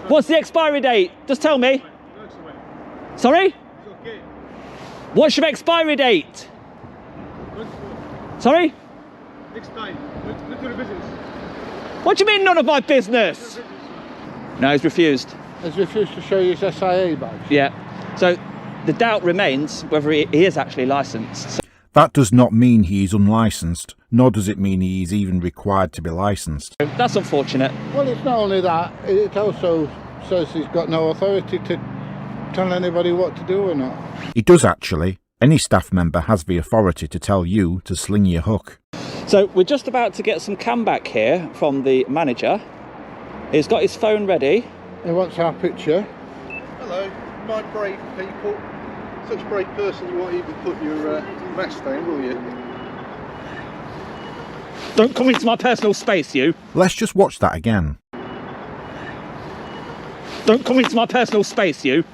What's the expiry date? Just tell me. Sorry? What's your expiry date? Sorry? Next time. Look to the business. What do you mean none of my business? No, he's refused. Has refused to show you his SIA badge? Yeah. So the doubt remains whether he is actually licensed. That does not mean he is unlicensed, nor does it mean he is even required to be licensed. That's unfortunate. Well, it's not only that, it also says he's got no authority to tell anybody what to do or not? He does actually. Any staff member has the authority to tell you to sling your hook. So we're just about to get some cam back here from the manager. He's got his phone ready. He wants our picture. Hello, my brave people. Such a brave person, you won't even put your mask down, will you? Don't come into my personal space, you. Let's just watch that again. Don't come into my personal space, you.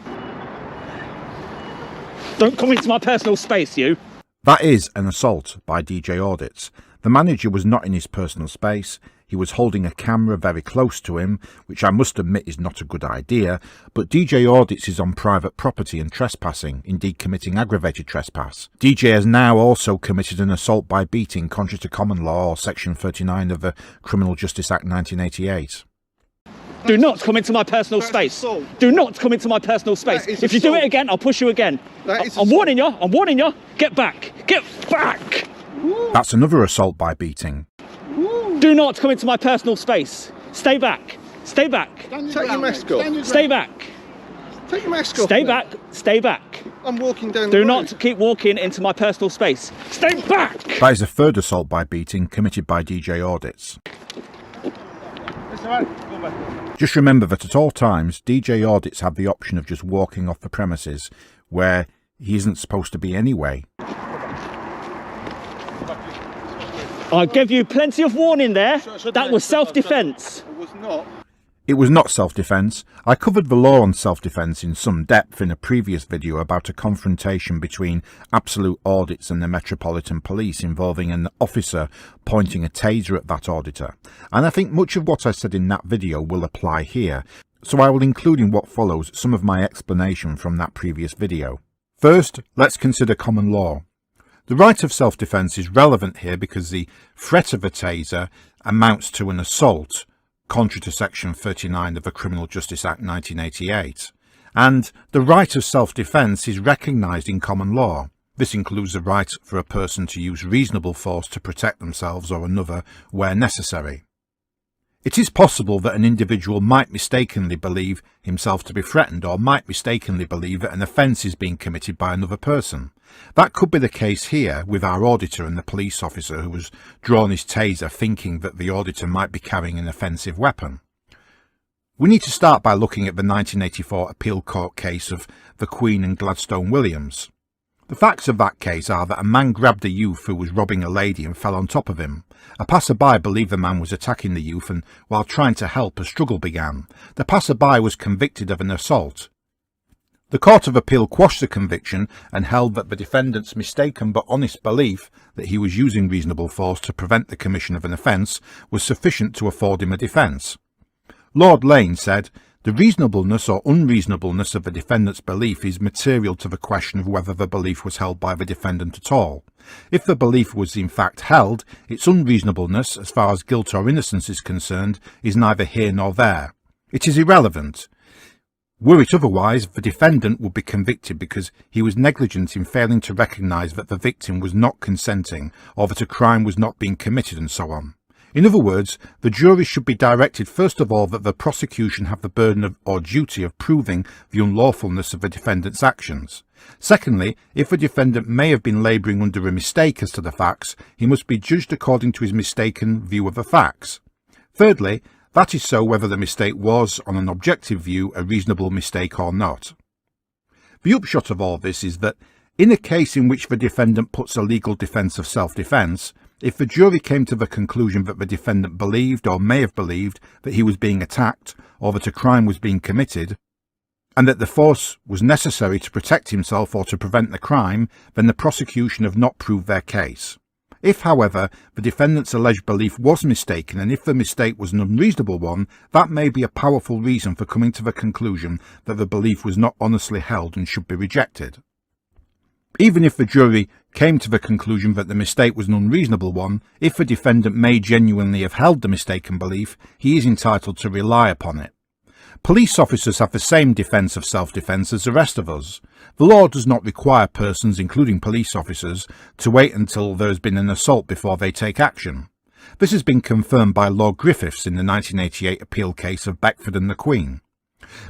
Don't come into my personal space, you. That is an assault by DJ Audits. The manager was not in his personal space. He was holding a camera very close to him, which I must admit is not a good idea, but DJ Audits is on private property and trespassing, indeed committing aggravated trespass. DJ has now also committed an assault by beating contrary to common law or section 39 of the Criminal Justice Act 1988. Do not come into my personal space. Assault. Do not come into my personal space. If you do it again, I'll push you again. I'm warning you. I'm warning you. Get back. Get back. That's another assault by beating. Do not come into my personal space. Stay back. Stay back. Take your mask off. Stay back. Take your mask off. Stay mate. back. Stay back. I'm walking down the Do road. not keep walking into my personal space. Stay back. That is a third assault by beating committed by DJ Audits. Just remember that at all times, DJ Audits have the option of just walking off the premises where he isn't supposed to be anyway. I gave you plenty of warning there. That was self-defence. I was not. It was not self-defence. I covered the law on self-defence in some depth in a previous video about a confrontation between Absolute Audits and the Metropolitan Police involving an officer pointing a taser at that auditor. And I think much of what I said in that video will apply here, so I will include in what follows some of my explanation from that previous video. First, let's consider common law. The right of self-defence is relevant here because the threat of a taser amounts to an assault, contrary to section 39 of the Criminal Justice Act 1988. And the right of self-defence is recognised in common law. This includes the right for a person to use reasonable force to protect themselves or another where necessary. It is possible that an individual might mistakenly believe himself to be threatened or might mistakenly believe that an offence is being committed by another person. That could be the case here with our auditor and the police officer who has drawn his taser thinking that the auditor might be carrying an offensive weapon. We need to start by looking at the 1984 appeal court case of the Queen and Gladstone Williams. The facts of that case are that a man grabbed a youth who was robbing a lady and fell on top of him. A passerby believed the man was attacking the youth and, while trying to help, a struggle began. The passerby was convicted of an assault. The Court of Appeal quashed the conviction and held that the defendant's mistaken but honest belief that he was using reasonable force to prevent the commission of an offence was sufficient to afford him a defence. Lord Lane said, "The reasonableness or unreasonableness of the defendant's belief is material to the question of whether the belief was held by the defendant at all. If the belief was in fact held, its unreasonableness, as far as guilt or innocence is concerned, is neither here nor there. It is irrelevant. Were it otherwise, the defendant would be convicted because he was negligent in failing to recognise that the victim was not consenting or that a crime was not being committed and so on. In other words, the jury should be directed first of all that the prosecution have the burden of, or duty of proving the unlawfulness of the defendant's actions. Secondly, if the defendant may have been labouring under a mistake as to the facts, he must be judged according to his mistaken view of the facts. Thirdly, that is so whether the mistake was, on an objective view, a reasonable mistake or not. The upshot of all this is that, in a case in which the defendant puts a legal defence of self-defence, if the jury came to the conclusion that the defendant believed or may have believed that he was being attacked or that a crime was being committed, and that the force was necessary to protect himself or to prevent the crime, then the prosecution have not proved their case. If, however, the defendant's alleged belief was mistaken and if the mistake was an unreasonable one, that may be a powerful reason for coming to the conclusion that the belief was not honestly held and should be rejected. Even if the jury came to the conclusion that the mistake was an unreasonable one, if the defendant may genuinely have held the mistaken belief, he is entitled to rely upon it. Police officers have the same defence of self-defence as the rest of us. The law does not require persons, including police officers, to wait until there has been an assault before they take action. This has been confirmed by Lord Griffiths in the 1988 appeal case of Beckford and the Queen.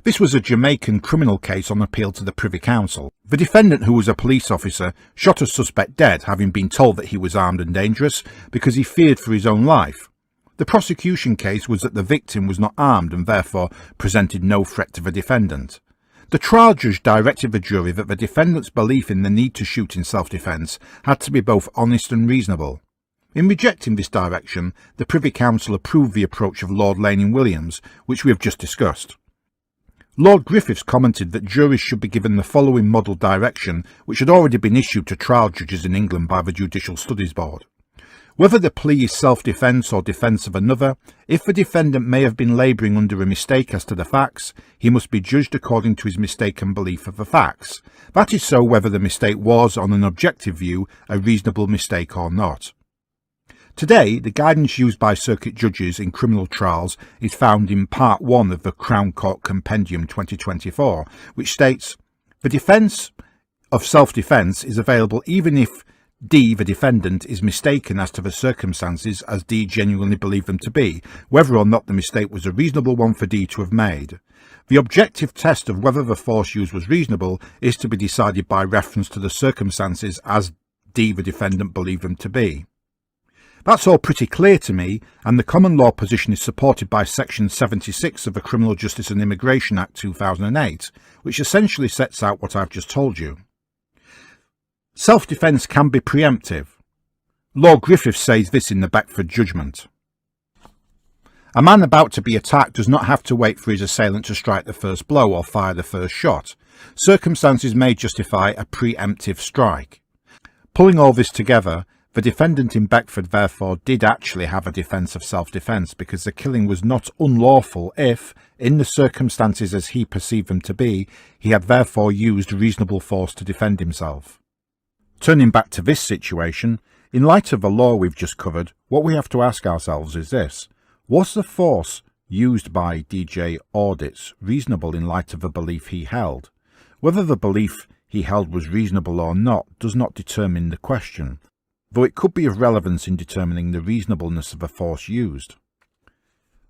This was a Jamaican criminal case on appeal to the Privy Council. The defendant, who was a police officer, shot a suspect dead, having been told that he was armed and dangerous, because he feared for his own life. The prosecution case was that the victim was not armed and therefore presented no threat to the defendant. The trial judge directed the jury that the defendant's belief in the need to shoot in self-defence had to be both honest and reasonable. In rejecting this direction, the Privy Council approved the approach of Lord Lanning-Williams, which we have just discussed. Lord Griffiths commented that juries should be given the following model direction, which had already been issued to trial judges in England by the Judicial Studies Board. Whether the plea is self-defence or defence of another, if the defendant may have been labouring under a mistake as to the facts, he must be judged according to his mistaken belief of the facts. That is so whether the mistake was, on an objective view, a reasonable mistake or not. Today, the guidance used by circuit judges in criminal trials is found in Part 1 of the Crown Court Compendium 2024, which states, "The defence of self-defence is available even if D, the defendant, is mistaken as to the circumstances as D genuinely believed them to be, whether or not the mistake was a reasonable one for D to have made. The objective test of whether the force used was reasonable is to be decided by reference to the circumstances as D, the defendant, believed them to be." That's all pretty clear to me, and the common law position is supported by Section 76 of the Criminal Justice and Immigration Act 2008, which essentially sets out what I've just told you. Self-defence can be preemptive. Lord Griffiths says this in the Beckford judgment. A man about to be attacked does not have to wait for his assailant to strike the first blow or fire the first shot. Circumstances may justify a preemptive strike. Pulling all this together, the defendant in Beckford therefore did actually have a defence of self-defence because the killing was not unlawful if, in the circumstances as he perceived them to be, he had therefore used reasonable force to defend himself. Turning back to this situation, in light of the law we've just covered, what we have to ask ourselves is this: was the force used by DJ Audits reasonable in light of the belief he held? Whether the belief he held was reasonable or not does not determine the question, though it could be of relevance in determining the reasonableness of the force used.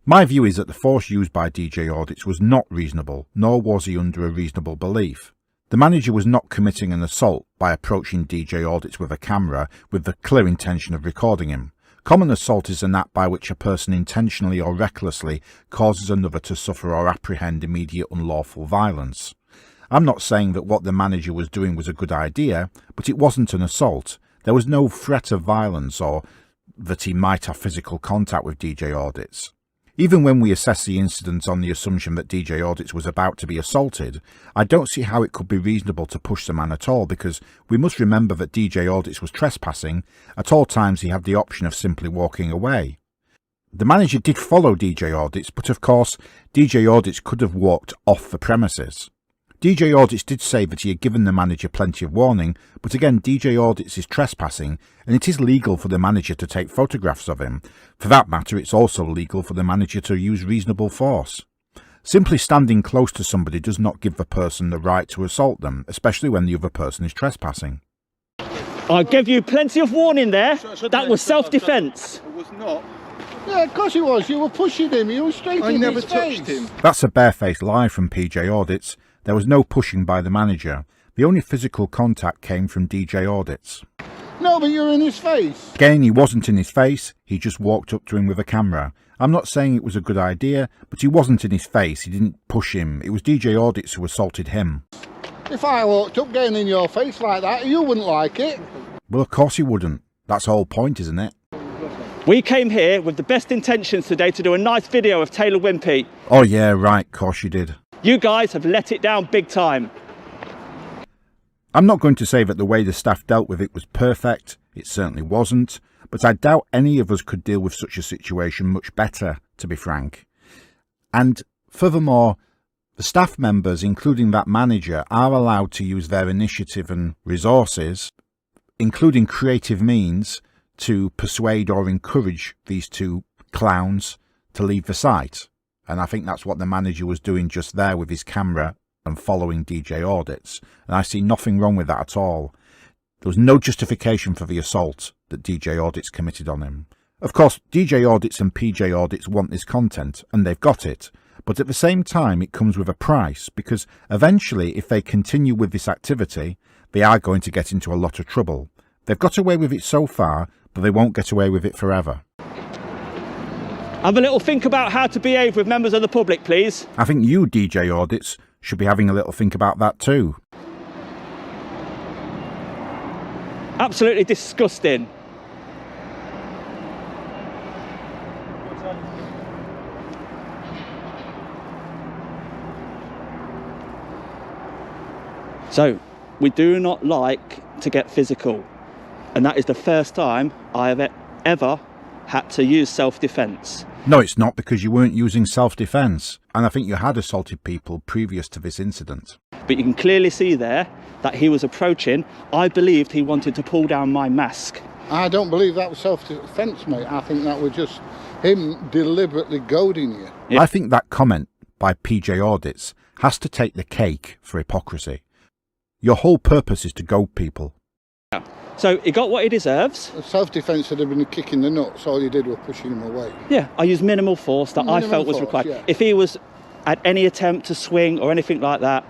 My view is that the force used by DJ Audits was not reasonable, nor was he under a reasonable belief. The manager was not committing an assault by approaching DJ Audits with a camera with the clear intention of recording him. Common assault is an act by which a person intentionally or recklessly causes another to suffer or apprehend immediate unlawful violence. I'm not saying that what the manager was doing was a good idea, but it wasn't an assault. There was no threat of violence or that he might have physical contact with DJ Audits. Even when we assess the incident on the assumption that DJ Audits was about to be assaulted, I don't see how it could be reasonable to push the man at all, because we must remember that DJ Audits was trespassing. At all times he had the option of simply walking away. The manager did follow DJ Audits, but of course DJ Audits could have walked off the premises. DJ Audits did say that he had given the manager plenty of warning, but again DJ Audits is trespassing, and it is legal for the manager to take photographs of him. For that matter, it's also legal for the manager to use reasonable force. Simply standing close to somebody does not give the person the right to assault them, especially when the other person is trespassing. I gave you plenty of warning there. That was self-defence. It was not. Yeah, of course it was. You were pushing him. You were straight I in never his touched face. him. That's a barefaced lie from PJ Audits. There was no pushing by the manager. The only physical contact came from DJ Audits. No, but you're in his face. Again, he wasn't in his face, he just walked up to him with a camera. I'm not saying it was a good idea, but he wasn't in his face, he didn't push him. It was DJ Audits who assaulted him. If I walked up getting in your face like that, you wouldn't like it. Well, of course he wouldn't. That's the whole point, isn't it? We came here with the best intentions today to do a nice video of Taylor Wimpey. Oh yeah, right, of course you did. You guys have let it down big time. I'm not going to say that the way the staff dealt with it was perfect. It certainly wasn't. But I doubt any of us could deal with such a situation much better, to be frank. And furthermore, the staff members, including that manager, are allowed to use their initiative and resources, including creative means, to persuade or encourage these two clowns to leave the site. And I think that's what the manager was doing just there with his camera and following DJ Audits. And I see nothing wrong with that at all. There was no justification for the assault that DJ Audits committed on him. Of course, DJ Audits and PJ Audits want this content, and they've got it. But at the same time, it comes with a price, because eventually, if they continue with this activity, they are going to get into a lot of trouble. They've got away with it so far, but they won't get away with it forever. Have a little think about how to behave with members of the public, please. I think you, DJ Audits, should be having a little think about that too. Absolutely disgusting. So, we do not like to get physical, and that is the first time I have ever had to use self-defence. No, it's not, because you weren't using self-defence, and I think you had assaulted people previous to this incident. But you can clearly see there that he was approaching. I believed he wanted to pull down my mask. I don't believe that was self-defence, mate. I think that was just him deliberately goading you. Yeah. I think that comment by PJ Audits has to take the cake for hypocrisy. Your whole purpose is to goad people. So he got what he deserves. Self-defence would have been a kick in the nuts. All you did was pushing him away. Yeah, I used minimal force that I felt was required. Yeah. If he was at any attempt to swing or anything like that,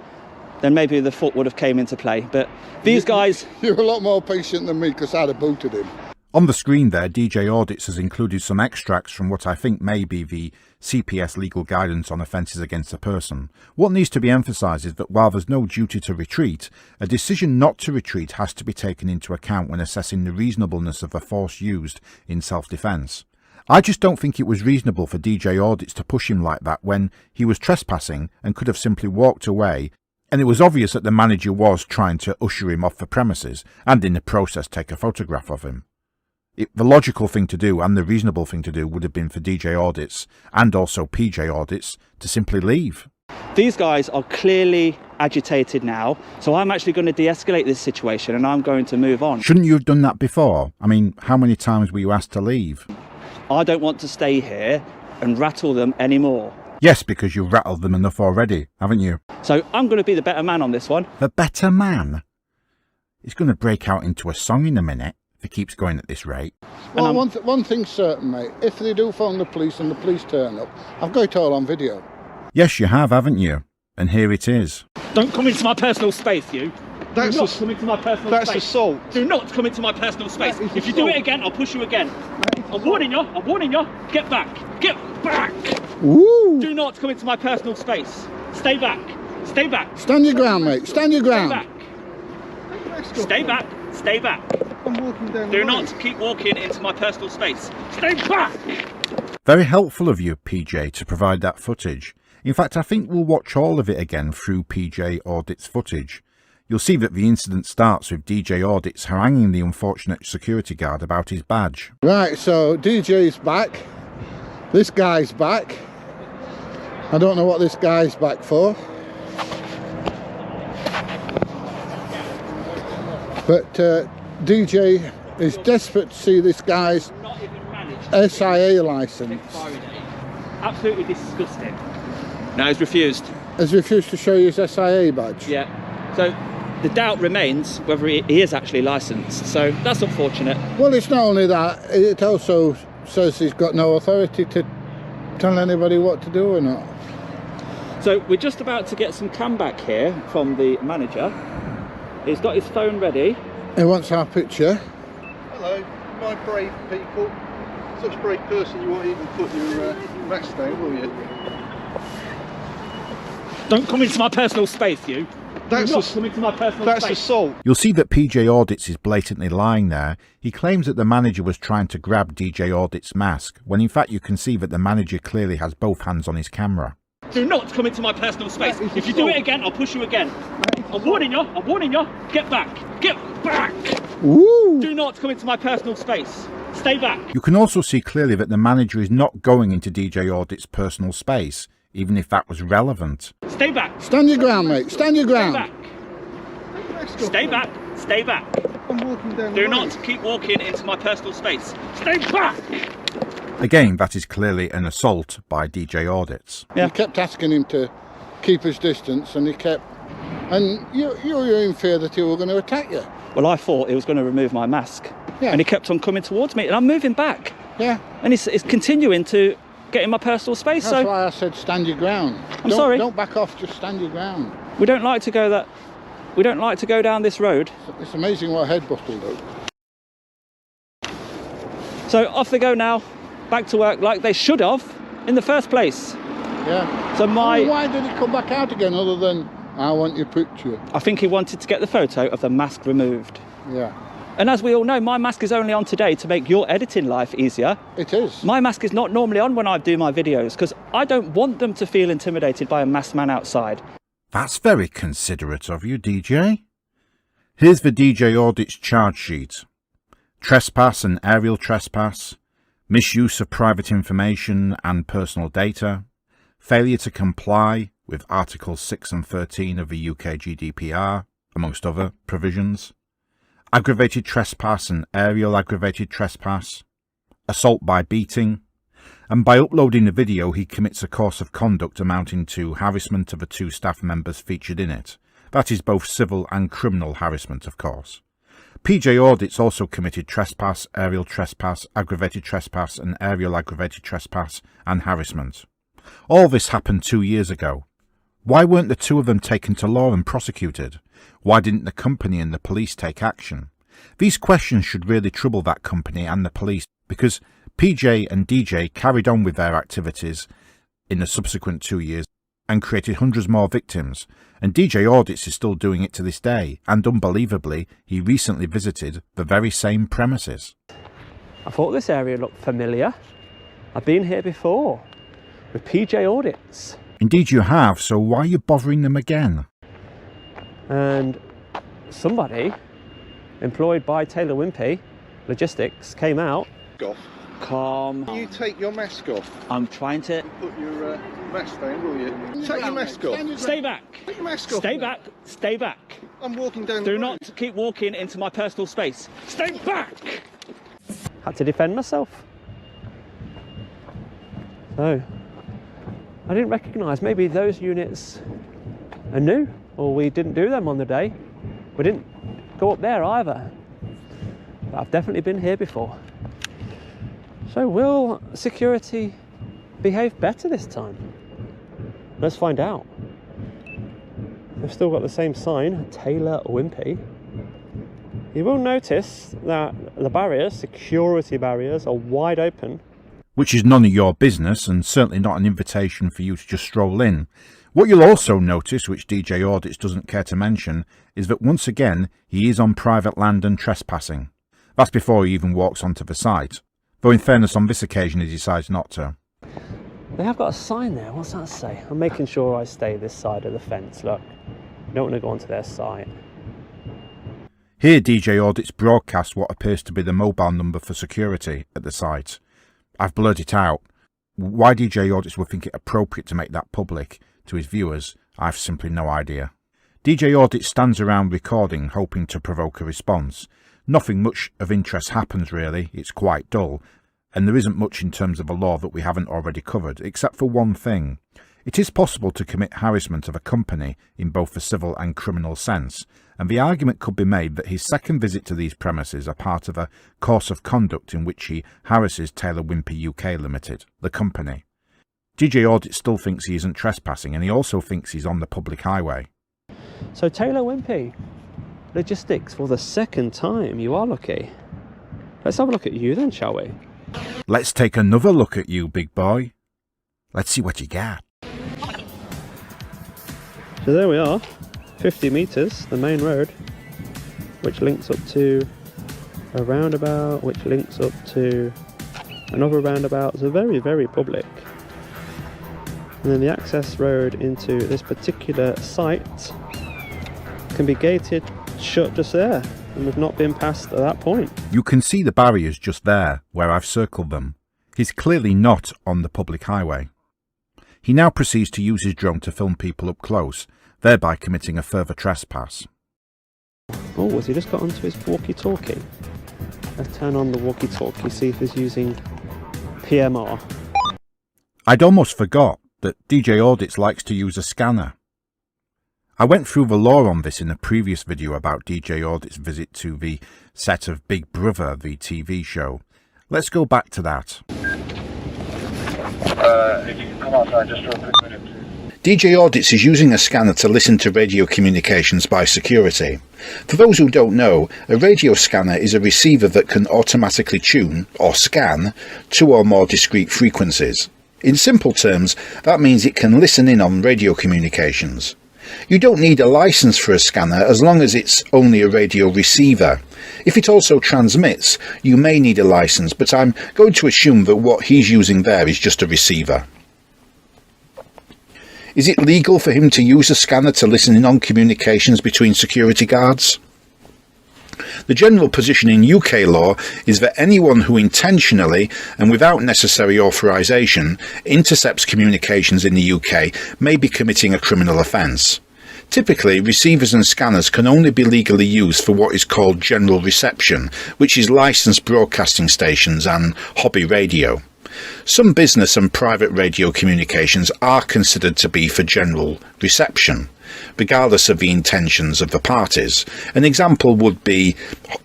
then maybe the foot would have came into play. But these guys... You're a lot more patient than me, because I'd have booted him. On the screen there, DJ Audits has included some extracts from what I think may be the CPS legal guidance on offences against a person. What needs to be emphasised is that while there's no duty to retreat, a decision not to retreat has to be taken into account when assessing the reasonableness of the force used in self-defence. I just don't think it was reasonable for DJ Audits to push him like that when he was trespassing and could have simply walked away, and it was obvious that the manager was trying to usher him off the premises and in the process take a photograph of him. The logical thing to do and the reasonable thing to do would have been for DJ Audits and also PJ Audits to simply leave. These guys are clearly agitated now, so I'm actually going to de-escalate this situation and I'm going to move on. Shouldn't you have done that before? I mean, how many times were you asked to leave? I don't want to stay here and rattle them anymore. Yes, because you've rattled them enough already, haven't you? So I'm going to be the better man on this one. The better man? He's going to break out into a song in a minute if he keeps going at this rate. Well, one thing's certain, mate. If they do phone the police and the police turn up, I've got it all on video. Yes, you have, haven't you? And here it is. Don't come into my personal space, you. That's do not come into my personal That's space. assault. Do not come into my personal space. That is If you do assault. it again, I'll push you again. I'm warning you. I'm warning you. Get back. Get back. Woo! Do not come into my personal space. Stay back. Stay back. Stand your ground, mate. Stand your Stay ground. back. Stay back. Stay back. I'm walking down Do the not keep walking into my personal space. Stay back. Very helpful of you, PJ, to provide that footage. In fact, I think we'll watch all of it again through PJ Audits footage. You'll see that the incident starts with DJ Audits haranguing the unfortunate security guard about his badge. Right, so DJ's back. This guy's back. I don't know what this guy's back for. But DJ is desperate to see this guy's Not even managed. SIA licence. Absolutely disgusting. No, he's refused. Has refused to show you his SIA badge. Yeah. So the doubt remains whether he is actually licensed. So that's unfortunate. Well, it's not only that, it also says he's got no authority to tell anybody what to do or not. So we're just about to get some cam back here from the manager. He's got his phone ready. He wants our picture. Hello, my brave people. Such a brave person, you won't even put your mask down, will you? Don't come into my personal space, you. That's Do not come into my personal That's space. assault. You'll see that PJ Audits is blatantly lying there. He claims that the manager was trying to grab DJ Audits' mask, when in fact you can see that the manager clearly has both hands on his camera. Do not come into my personal space. If you do it again, I'll push you again. I'm warning you. I'm warning you. Get back. Get back. Woo! Do not come into my personal space. Stay back. You can also see clearly that the manager is not going into DJ Audits' personal space, even if that was relevant. Stay back. Stand your ground, mate. Stand your Stay ground. back. Stay back. Stay back. I'm walking down Do the not keep walking into my personal space. Stay back. Again, that is clearly an assault by DJ Audits. Yeah. You kept asking him to keep his distance, and he kept... And you were in fear that he were going to attack you. Well, I thought he was going to remove my mask. Yeah. And he kept on coming towards me, and I'm moving back. Yeah. And it's continuing to get in my personal space. That's So why I said stand your ground. I'm sorry. Don't back off, just stand your ground. we don't like to go down this road. It's amazing what a headbutt will do. So off they go now, back to work like they should have in the first place. Yeah. So why did it come back out again other than, I want your picture? I think he wanted to get the photo of the mask removed. Yeah. And as we all know, my mask is only on today to make your editing life easier. It is. My mask is not normally on when I do my videos because I don't want them to feel intimidated by a masked man outside. That's very considerate of you, DJ. Here's the DJ Audits charge sheet. Trespass and aerial trespass, misuse of private information and personal data, failure to comply with Articles 6 and 13 of the UK GDPR, amongst other provisions, aggravated trespass and aerial aggravated trespass, assault by beating, and by uploading the video he commits a course of conduct amounting to harassment of the 2 staff members featured in it. That is both civil and criminal harassment, of course. PJ Audits also committed trespass, aerial trespass, aggravated trespass and aerial aggravated trespass and harassment. All this happened 2 years ago. Why weren't the 2 of them taken to law and prosecuted? Why didn't the company and the police take action? These questions should really trouble that company and the police, because PJ and DJ carried on with their activities in the subsequent 2 years and created hundreds more victims, and DJ Audits is still doing it to this day, and unbelievably, he recently visited the very same premises. I thought this area looked familiar. I've been here before with PJ Audits. Indeed you have, so why are you bothering them again? And somebody employed by Taylor Wimpey Logistics came out. Off. Calm. You take your mask off. I'm trying to... Put your mask down, will you? Take your mask off. Stay back. Take your mask off. Stay now. back. Stay back. I'm walking down the Do road. not keep walking into my personal space. Stay back! Had to defend myself. So, I didn't recognise, maybe those units are new, or we didn't do them on the day. We didn't go up there either. But I've definitely been here before. So will security behave better this time? Let's find out. They've still got the same sign, Taylor Wimpey. You will notice that the barriers, security barriers, are wide open. Which is none of your business, and certainly not an invitation for you to just stroll in. What you'll also notice, which DJ Audits doesn't care to mention, is that once again he is on private land and trespassing. That's before he even walks onto the site. Though in fairness, on this occasion he decides not to. They have got a sign there, what's that say? I'm making sure I stay this side of the fence, look. I don't want to go onto their site. Here DJ Audits broadcasts what appears to be the mobile number for security at the site. I've blurred it out. Why DJ Audits would think it appropriate to make that public to his viewers, I've simply no idea. DJ Audits stands around recording, hoping to provoke a response. Nothing much of interest happens really, it's quite dull, and there isn't much in terms of a law that we haven't already covered, except for one thing. It is possible to commit harassment of a company in both the civil and criminal sense, and the argument could be made that his second visit to these premises are part of a course of conduct in which he harasses Taylor Wimpey UK Limited, the company. DJ Audits still thinks he isn't trespassing, and he also thinks he's on the public highway. So Taylor Wimpey Logistics for the second time, you are lucky. Let's have a look at you then, shall we? Let's take another look at you, big boy. Let's see what you got. So there we are, 50 metres, the main road, which links up to a roundabout, which links up to another roundabout. So very, very public. And then the access road into this particular site can be gated shut just there, and we've not been past at that point. You can see the barriers just there, where I've circled them. He's clearly not on the public highway. He now proceeds to use his drone to film people up close, thereby committing a further trespass. Oh, has he just got onto his walkie-talkie? Let's turn on the walkie-talkie, see if he's using PMR. I'd almost forgot that DJ Audits likes to use a scanner. I went through the law on this in a previous video about DJ Audits' visit to the set of Big Brother, the TV show. Let's go back to that. If you can come outside just for a quick minute, please. DJ Audits is using a scanner to listen to radio communications by security. For those who don't know, a radio scanner is a receiver that can automatically tune, or scan, 2 or more discrete frequencies. In simple terms, that means it can listen in on radio communications. You don't need a license for a scanner as long as it's only a radio receiver. If it also transmits, you may need a license, but I'm going to assume that what he's using there is just a receiver. Is it legal for him to use a scanner to listen in on communications between security guards? The general position in UK law is that anyone who intentionally and without necessary authorisation intercepts communications in the UK may be committing a criminal offence. Typically, receivers and scanners can only be legally used for what is called general reception, which is licensed broadcasting stations and hobby radio. Some business and private radio communications are considered to be for general reception, regardless of the intentions of the parties. An example would be,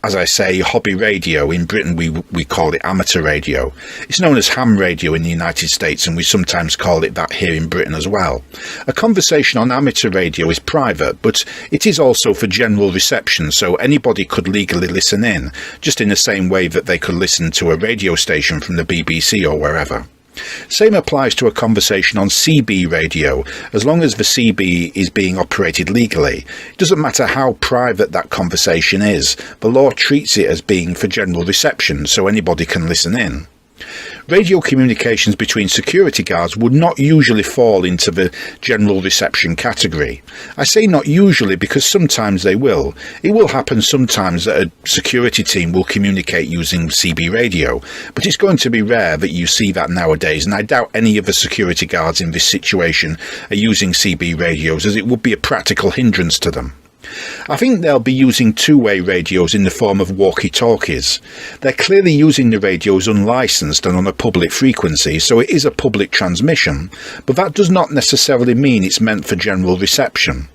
as I say, hobby radio. In Britain we call it amateur radio. It's known as ham radio in the United States, and we sometimes call it that here in Britain as well. A conversation on amateur radio is private, but it is also for general reception, so anybody could legally listen in, just in the same way that they could listen to a radio station from the BBC or wherever. Same applies to a conversation on CB radio, as long as the CB is being operated legally. It doesn't matter how private that conversation is, the law treats it as being for general reception, so anybody can listen in. Radio communications between security guards would not usually fall into the general reception category. I say not usually because sometimes they will. It will happen sometimes that a security team will communicate using CB radio, but it's going to be rare that you see that nowadays, and I doubt any of the security guards in this situation are using CB radios, as it would be a practical hindrance to them. I think they'll be using two-way radios in the form of walkie-talkies. They're clearly using the radios unlicensed and on a public frequency, so it is a public transmission, but that does not necessarily mean it's meant for general reception.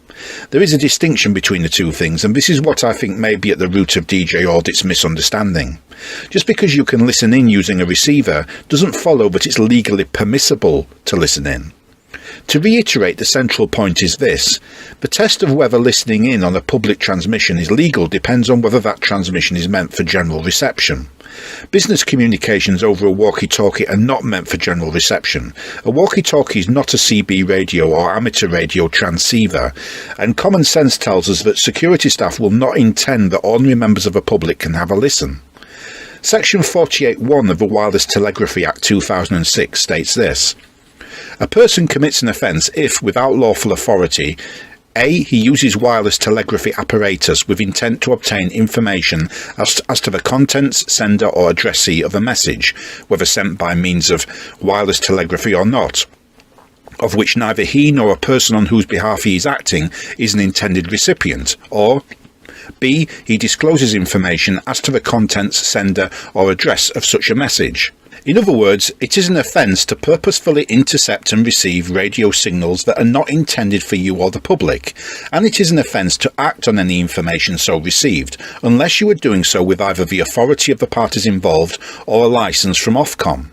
There is a distinction between the two things, and this is what I think may be at the root of DJ Audits' misunderstanding. Just because you can listen in using a receiver doesn't follow that it's legally permissible to listen in. To reiterate, the central point is this: the test of whether listening in on a public transmission is legal depends on whether that transmission is meant for general reception. Business communications over a walkie-talkie are not meant for general reception. A walkie-talkie is not a CB radio or amateur radio transceiver, and common sense tells us that security staff will not intend that ordinary members of the public can have a listen. Section 48(1) of the Wireless Telegraphy Act 2006 states this: a person commits an offence if, without lawful authority, A. he uses wireless telegraphy apparatus with intent to obtain information as to the contents, sender or addressee of a message, whether sent by means of wireless telegraphy or not, of which neither he nor a person on whose behalf he is acting is an intended recipient, or B. he discloses information as to the contents, sender or address of such a message. In other words, it is an offence to purposefully intercept and receive radio signals that are not intended for you or the public, and it is an offence to act on any information so received, unless you are doing so with either the authority of the parties involved or a licence from Ofcom.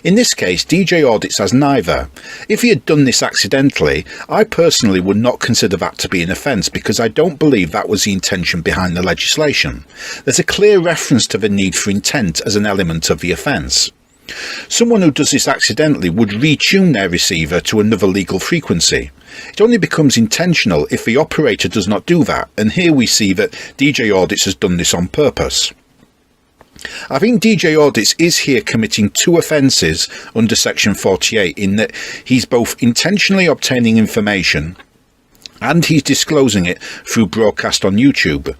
In this case, DJ Audits has neither. If he had done this accidentally, I personally would not consider that to be an offence, because I don't believe that was the intention behind the legislation. There's a clear reference to the need for intent as an element of the offence. Someone who does this accidentally would retune their receiver to another legal frequency. It only becomes intentional if the operator does not do that, and here we see that DJ Audits has done this on purpose. I think DJ Audits is here committing two offences under Section 48 in that he's both intentionally obtaining information and he's disclosing it through broadcast on YouTube.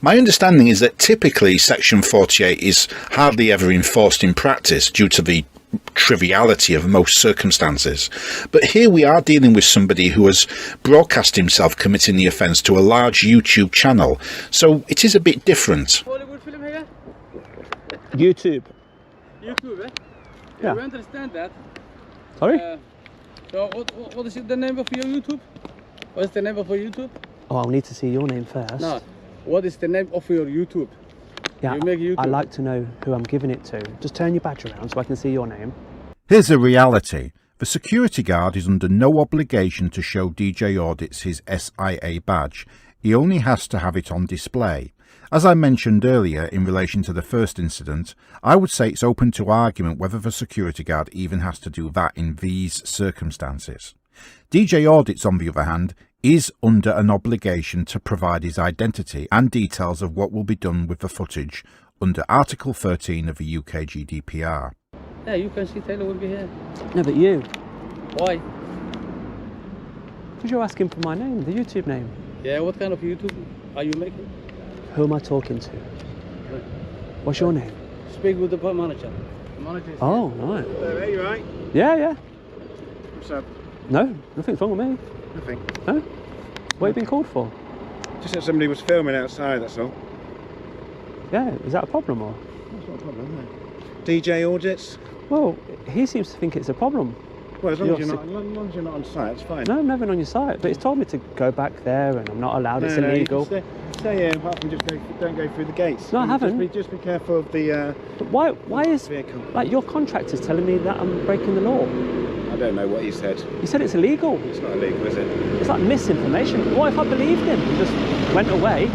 My understanding is that typically Section 48 is hardly ever enforced in practice due to the triviality of most circumstances, but here we are dealing with somebody who has broadcast himself committing the offence to a large YouTube channel, so it is a bit different. YouTube. YouTube, eh? Yeah. You understand that? Sorry? So what is the name of your YouTube? What is the name of your YouTube? Oh, I'll need to see your name first. No. What is the name of your YouTube? Yeah, you make YouTube. I'd like to know who I'm giving it to. Just turn your badge around so I can see your name. Here's a reality. The security guard is under no obligation to show DJ Audits his SIA badge. He only has to have it on display. As I mentioned earlier in relation to the first incident, I would say it's open to argument whether the security guard even has to do that in these circumstances. DJ Audits, on the other hand, is under an obligation to provide his identity and details of what will be done with the footage under Article 13 of the UK GDPR. Yeah, you can see Taylor will be here. No, but you. Why? Because you're asking for my name, the YouTube name. Yeah, what kind of YouTube are you making? Who am I talking to? What's your name? Speak with the manager. The manager is Oh, right. Are you right? Yeah, yeah. What's up? No, nothing's wrong with me. Nothing. No? What have you been called for? Just that somebody was filming outside, that's all. Yeah, is that a problem or? That's not a problem, no. DJ Audits? Well, he seems to think it's a problem. Well, as long as you're not on site, it's fine. No, I'm never on your site, but it's told me to go back there and I'm not allowed, it's illegal. Stay here, apart from just don't go through the gates. No, I haven't. Just be careful of the But why is, vehicle. like, your contractor's telling me that I'm breaking the law? I don't know what he said. He said it's illegal. It's not illegal, is it? It's like misinformation. What if I believed him and just went away?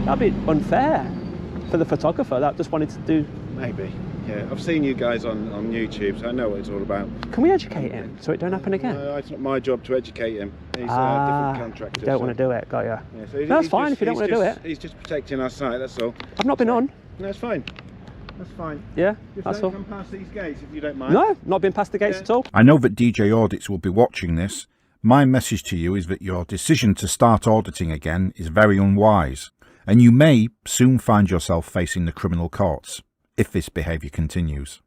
That'd be unfair for the photographer that just wanted to do... Maybe. Yeah, I've seen you guys on YouTube, so I know what it's all about. Can we educate him so it don't happen again? No, it's not my job to educate him. He's a different contractor. You don't want to do it, got ya. Yeah, so No, that's fine if you don't want to do it. He's just protecting our site, that's all. I've not been on. No, it's fine. That's fine. Yeah, Just that's don't all. come past these gates if you don't mind. No, not been past the gates at all. I know that DJ Audits will be watching this. My message to you is that your decision to start auditing again is very unwise, and you may soon find yourself facing the criminal courts if this behaviour continues.